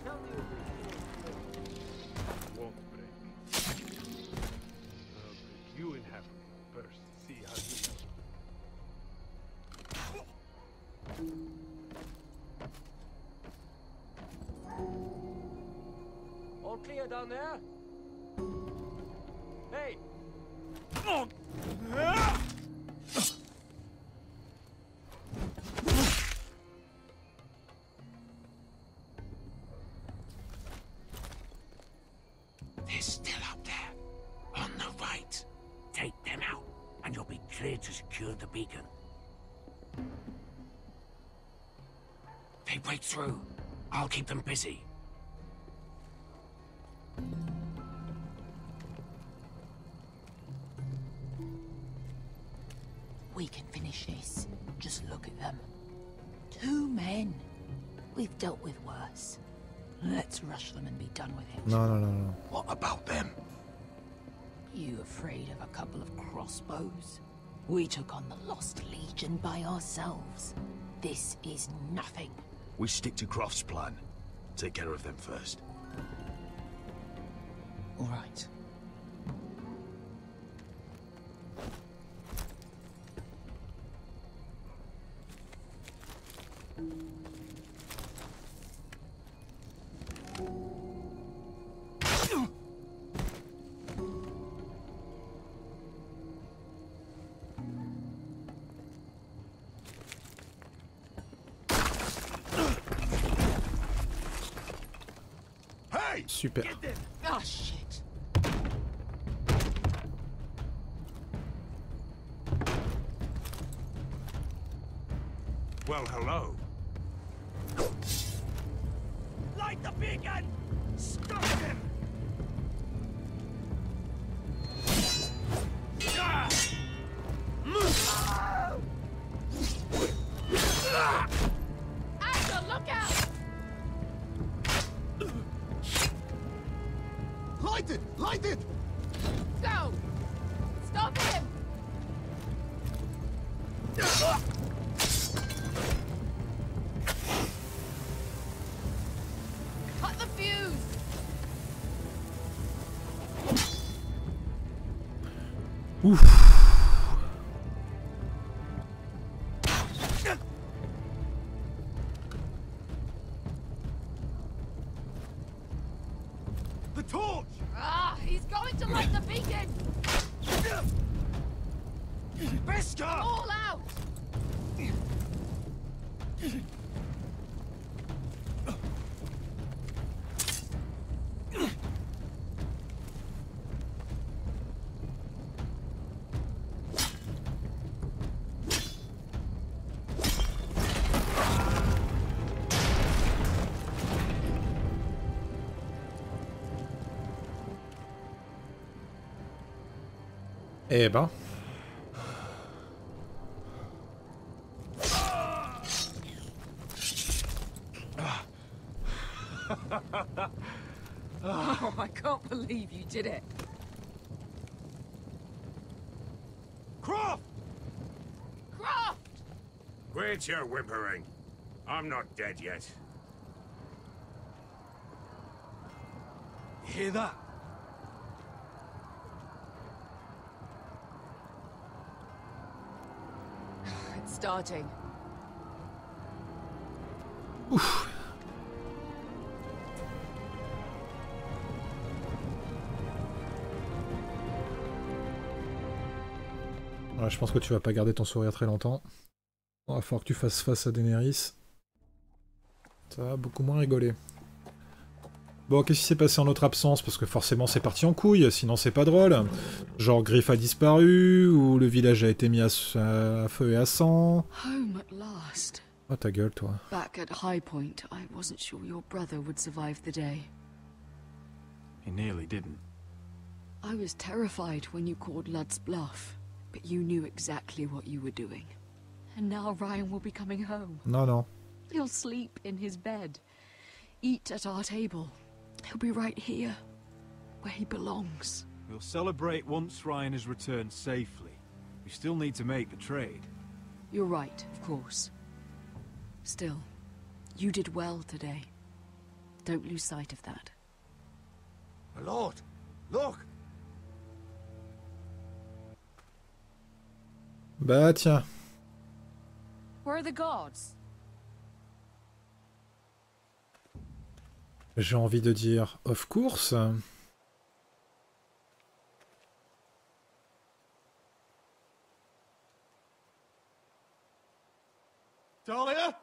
Tell me what
Won't break. I'll break you in half first. See how you do.
All clear down there? Hey!
They're still up there. On the right. Take them out, and you'll be clear to secure the beacon. They break through. I'll keep them busy.
We can finish this. Just look at them. 2 men. We've dealt with worse. Let's rush them and be done with it.
No.
What about them?
You afraid of a couple of crossbows? We took on the Lost Legion by ourselves. This is nothing.
We stick to Croft's plan. Take care of them first.
All right.
Super.
Ah, shit.
Well, hello.
Light the beacon! Stop him!
Axel, look out!
Light it! Light it!
Go! Stop him! Cut the fuse!
Ouf.
torch!
Ah, he's going to light the beacon!
Biscuit!
All out!
Eh ben.
Oh, I can't believe you did it.
Croft!
Croft!
Quit your whimpering. I'm not dead yet.
You hear that?
It's starting.
Ouf. Ouais, je pense que tu vas pas garder ton sourire très longtemps. Il va falloir que tu fasses face à Daenerys. Ça va beaucoup moins rigoler. Bon, qu'est-ce qui s'est passé en notre absence? Parce que forcément c'est parti en couille, sinon c'est pas drôle. Genre Griff a disparu, ou le village a été mis à feu et à sang.
Home at last.
Oh ta gueule toi.
Back at High Point, I wasn't sure your brother would survive the day.
He nearly didn't.
I was terrified when you called Ludd's bluff, but you knew exactly what you were doing. And now Ryan will be coming home.
Non, non.
He'll sleep in his bed, eat at our table. He'll be right here, where he belongs.
We'll celebrate once Ryan has returned safely. We still need to make the trade.
You're right, of course. Still, you did well today. Don't lose sight of that.
My lord, look!
Bah tiens.
Where are the guards?
J'ai envie de dire of course.
Talia?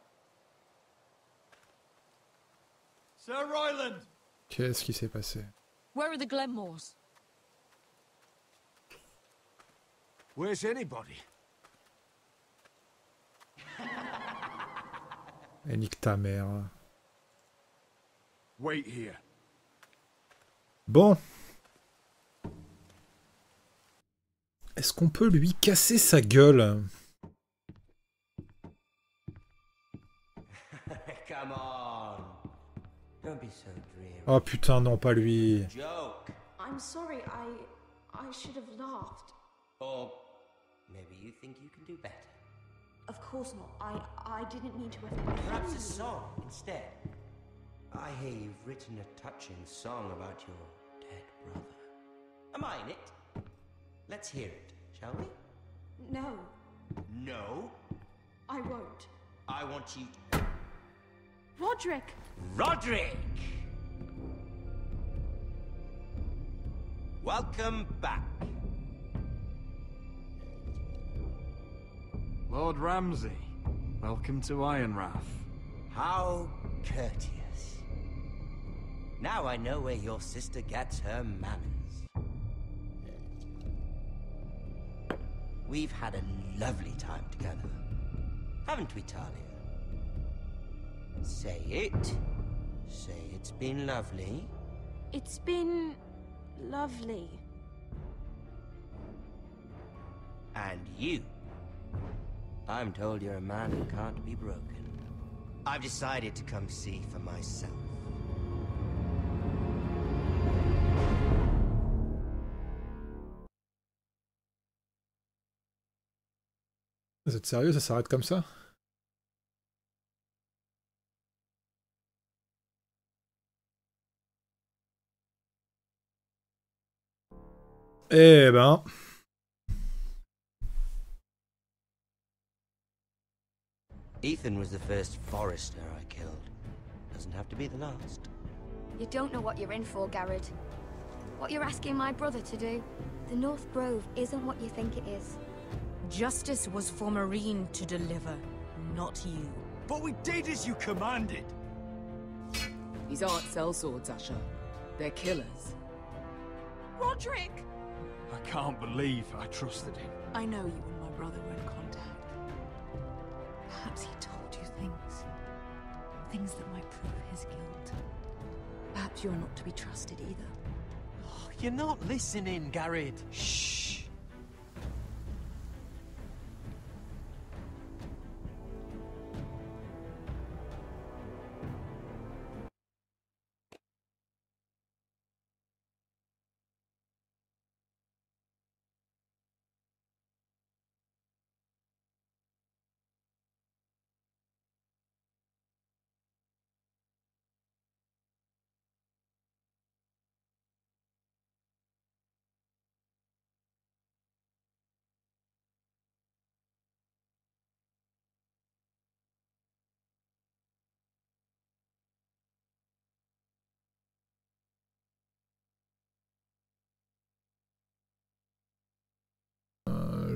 Sir Ryland!
Qu'est-ce qui s'est passé?
Where are the Glenmores?
Where's anybody?
Et nique ta mère.
Wait here.
Bon. Est-ce qu'on peut lui casser sa gueule?
Come on. Don't be so dreary.
Oh putain, non, pas lui.
Joke.
I'm sorry, I should have laughed.
Or maybe you think you can do better.
Of course not. I didn't mean to offend
Perhaps
you.
a song instead. I hear you've written a touching song about your dead brother. Am I in it? Let's hear it, shall we?
No,
No.
I won't.
I want you to...
Roderick!
Roderick! Welcome back.
Lord Ramsay, welcome to Ironrath.
How courteous. Now I know where your sister gets her manners. We've had a lovely time together. Haven't we, Talia? Say it. Say it's been lovely.
It's been lovely.
And you. I'm told you're a man who can't be broken. I've decided to come see for myself.
Vous êtes sérieux, ça s'arrête comme ça? Eh ben...
Ethan was the first Forrester I killed. Doesn't have to be the last.
You don't know what you're in for, Garrod. What you're asking my brother to do. The North Grove isn't what you think it is.
Justice was for Marine to deliver, not you.
But we did as you commanded.
These aren't sellswords, Asher. They're killers.
Roderick!
I can't believe I trusted him.
I know you and my brother were in contact. Perhaps he told you things. Things that might prove his guilt. Perhaps you're not to be trusted either.
Oh, you're not listening, Garrod.
Shh.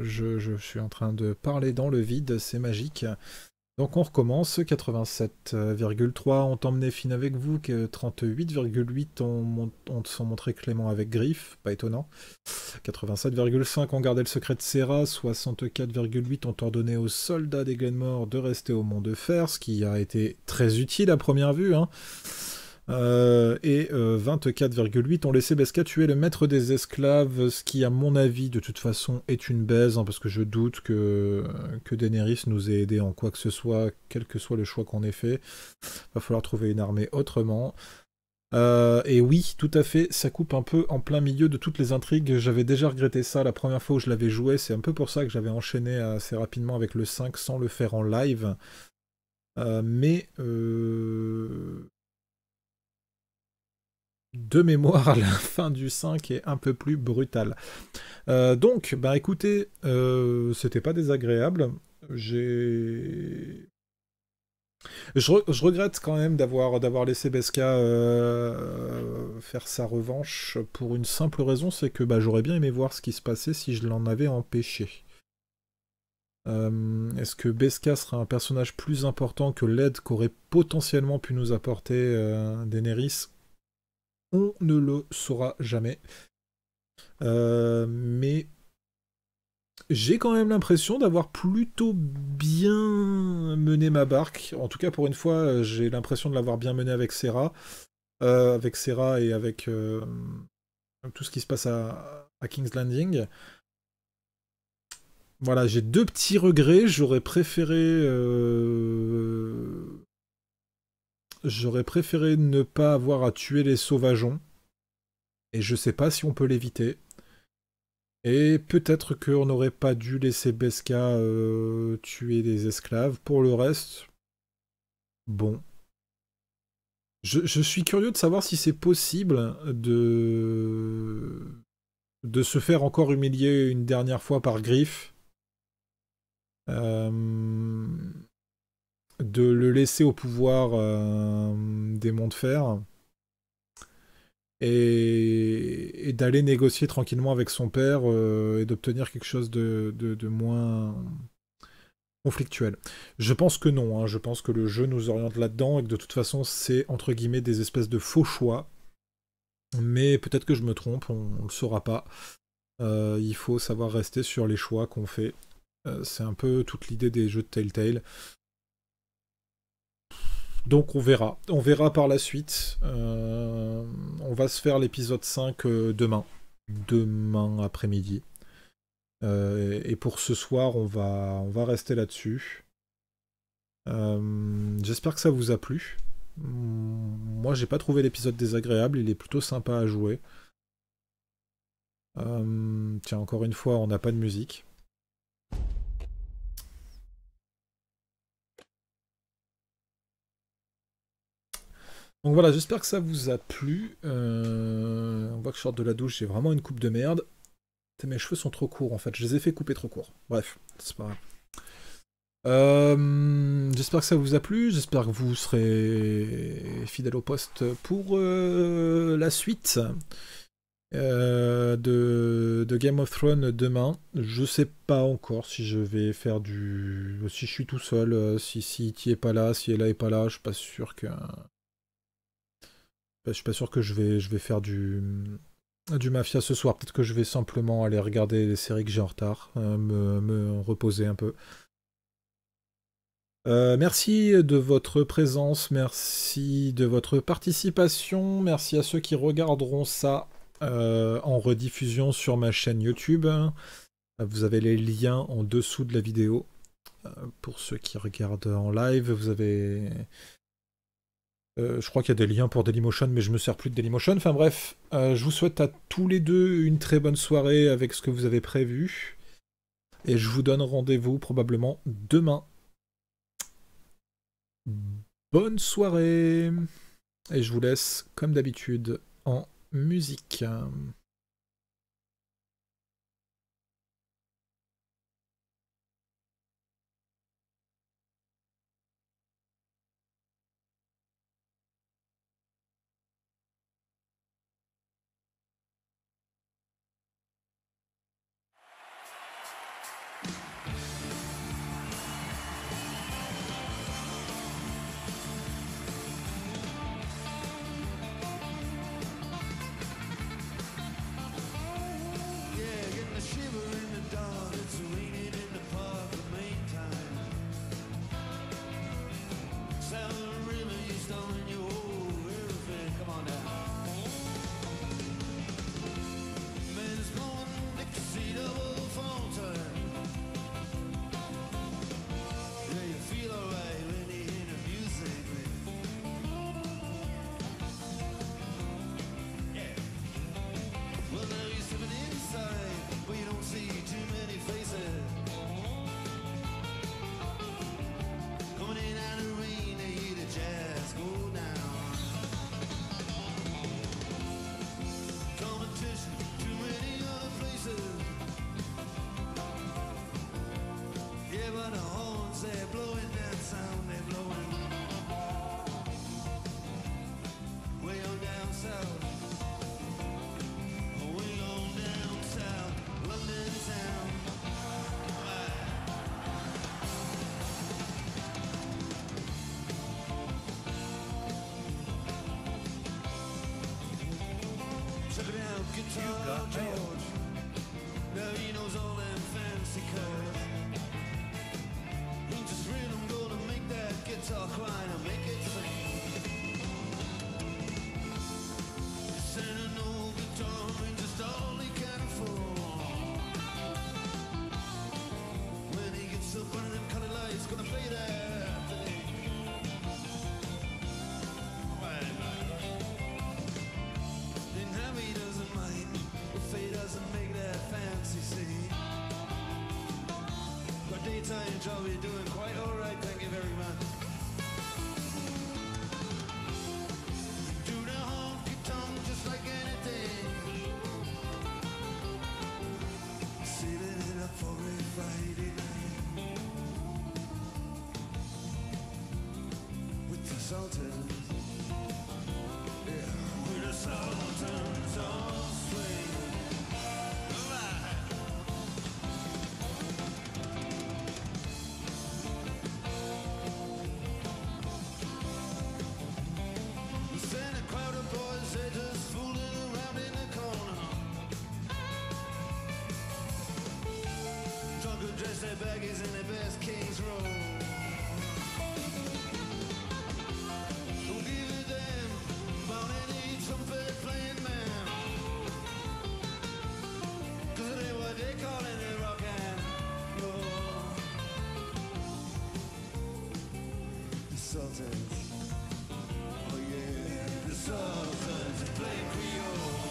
Je suis en train de parler dans le vide, c'est magique. Donc on recommence, 87,3 ont emmené Finn avec vous, que 38,8 ont sont montré Clément avec Griff, pas étonnant. 87,5 ont gardé le secret de Serra, 64,8 ont ordonné aux soldats des Glenmore de rester au Mont de Fer, ce qui a été très utile à première vue, hein. Et 24,8 ont laissé Beskha tuer le maître des esclaves, ce qui à mon avis de toute façon est une baise, hein, parce que je doute que Daenerys nous ait aidé en quoi que ce soit, quel que soit le choix qu'on ait fait. Va falloir trouver une armée autrement. Et oui, tout à fait, ça coupe un peu en plein milieu de toutes les intrigues. J'avais déjà regretté ça la première fois où je l'avais joué, c'est un peu pour ça que j'avais enchaîné assez rapidement avec le 5 sans le faire en live. De mémoire, la fin du 5 est un peu plus brutale. Donc, bah écoutez, c'était pas désagréable. Je regrette quand même d'avoir laissé Beskha faire sa revanche pour une simple raison, c'est que bah, j'aurais bien aimé voir ce qui se passait si je l'en avais empêché. Est-ce que Beskha sera un personnage plus important que l'aide qu'aurait potentiellement pu nous apporter Daenerys? On ne le saura jamais. Mais j'ai quand même l'impression d'avoir plutôt bien mené ma barque. En tout cas, pour une fois, j'ai l'impression de l'avoir bien mené avec Serra. Et avec tout ce qui se passe à King's Landing. Voilà, j'ai deux petits regrets. J'aurais préféré ne pas avoir à tuer les sauvageons. Et je sais pas si on peut l'éviter. Et peut-être qu'on n'aurait pas dû laisser Beskha tuer des esclaves. Pour le reste, bon. Je suis curieux de savoir si c'est possible de se faire encore humilier une dernière fois par Griff. De le laisser au pouvoir des Monts de Fer et d'aller négocier tranquillement avec son père et d'obtenir quelque chose de moins conflictuel. Je pense que non, hein. Je pense que le jeu nous oriente là-dedans et que de toute façon c'est entre guillemets des espèces de faux choix, mais peut-être que je me trompe, on le saura pas. Il faut savoir rester sur les choix qu'on fait. C'est un peu toute l'idée des jeux de TellTale. Donc on verra par la suite. On va se faire l'épisode 5 demain après-midi. Et pour ce soir, on va rester là-dessus. J'espère que ça vous a plu. Moi, j'ai pas trouvé l'épisode désagréable, il est plutôt sympa à jouer. Tiens, encore une fois, on n'a pas de musique. Donc voilà, j'espère que ça vous a plu. On voit que je sors de la douche, j'ai vraiment une coupe de merde. Mes cheveux sont trop courts en fait, je les ai fait couper trop court. Bref, c'est pas grave. J'espère que ça vous a plu, j'espère que vous serez fidèle au poste pour la suite de Game of Thrones demain. Je sais pas encore si je vais faire si je suis tout seul, si tu es pas là, si elle est pas là, je suis pas sûr que je vais faire du Mafia ce soir. Peut-être que je vais simplement aller regarder les séries que j'ai en retard, me reposer un peu. Merci de votre présence, merci de votre participation, merci à ceux qui regarderont ça en rediffusion sur ma chaîne YouTube. Vous avez les liens en dessous de la vidéo. Pour ceux qui regardent en live, vous avez... je crois qu'il y a des liens pour Dailymotion, mais je me sers plus de Dailymotion. Enfin bref, je vous souhaite à tous les deux une très bonne soirée avec ce que vous avez prévu. Et je vous donne rendez-vous probablement demain. Bonne soirée. Et je vous laisse, comme d'habitude, en musique.
Daytime job, you're doing quite alright, thank you very much. Do the honky tonk just like anything. Sealing it up for a Friday night with the Sultans. Yeah, with the Sultans on swing. Baggies in the best King's Row. Don't give a damn about any trumpet playing man, 'cause it ain't what they call it in rock and roll. The Sultans, oh yeah, the Sultans play Creole.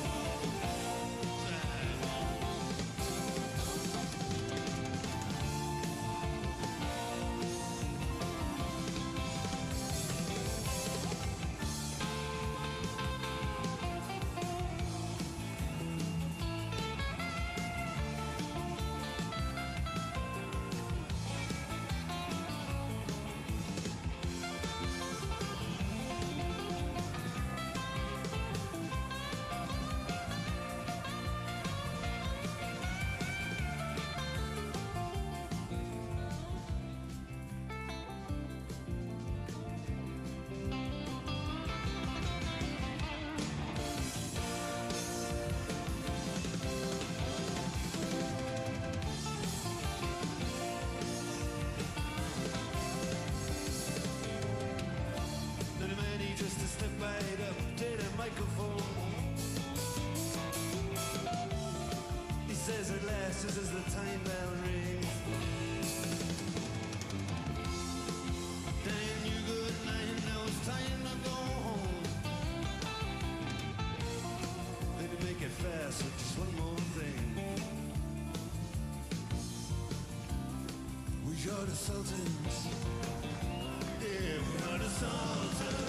murder sultans. Yeah, murder sultans.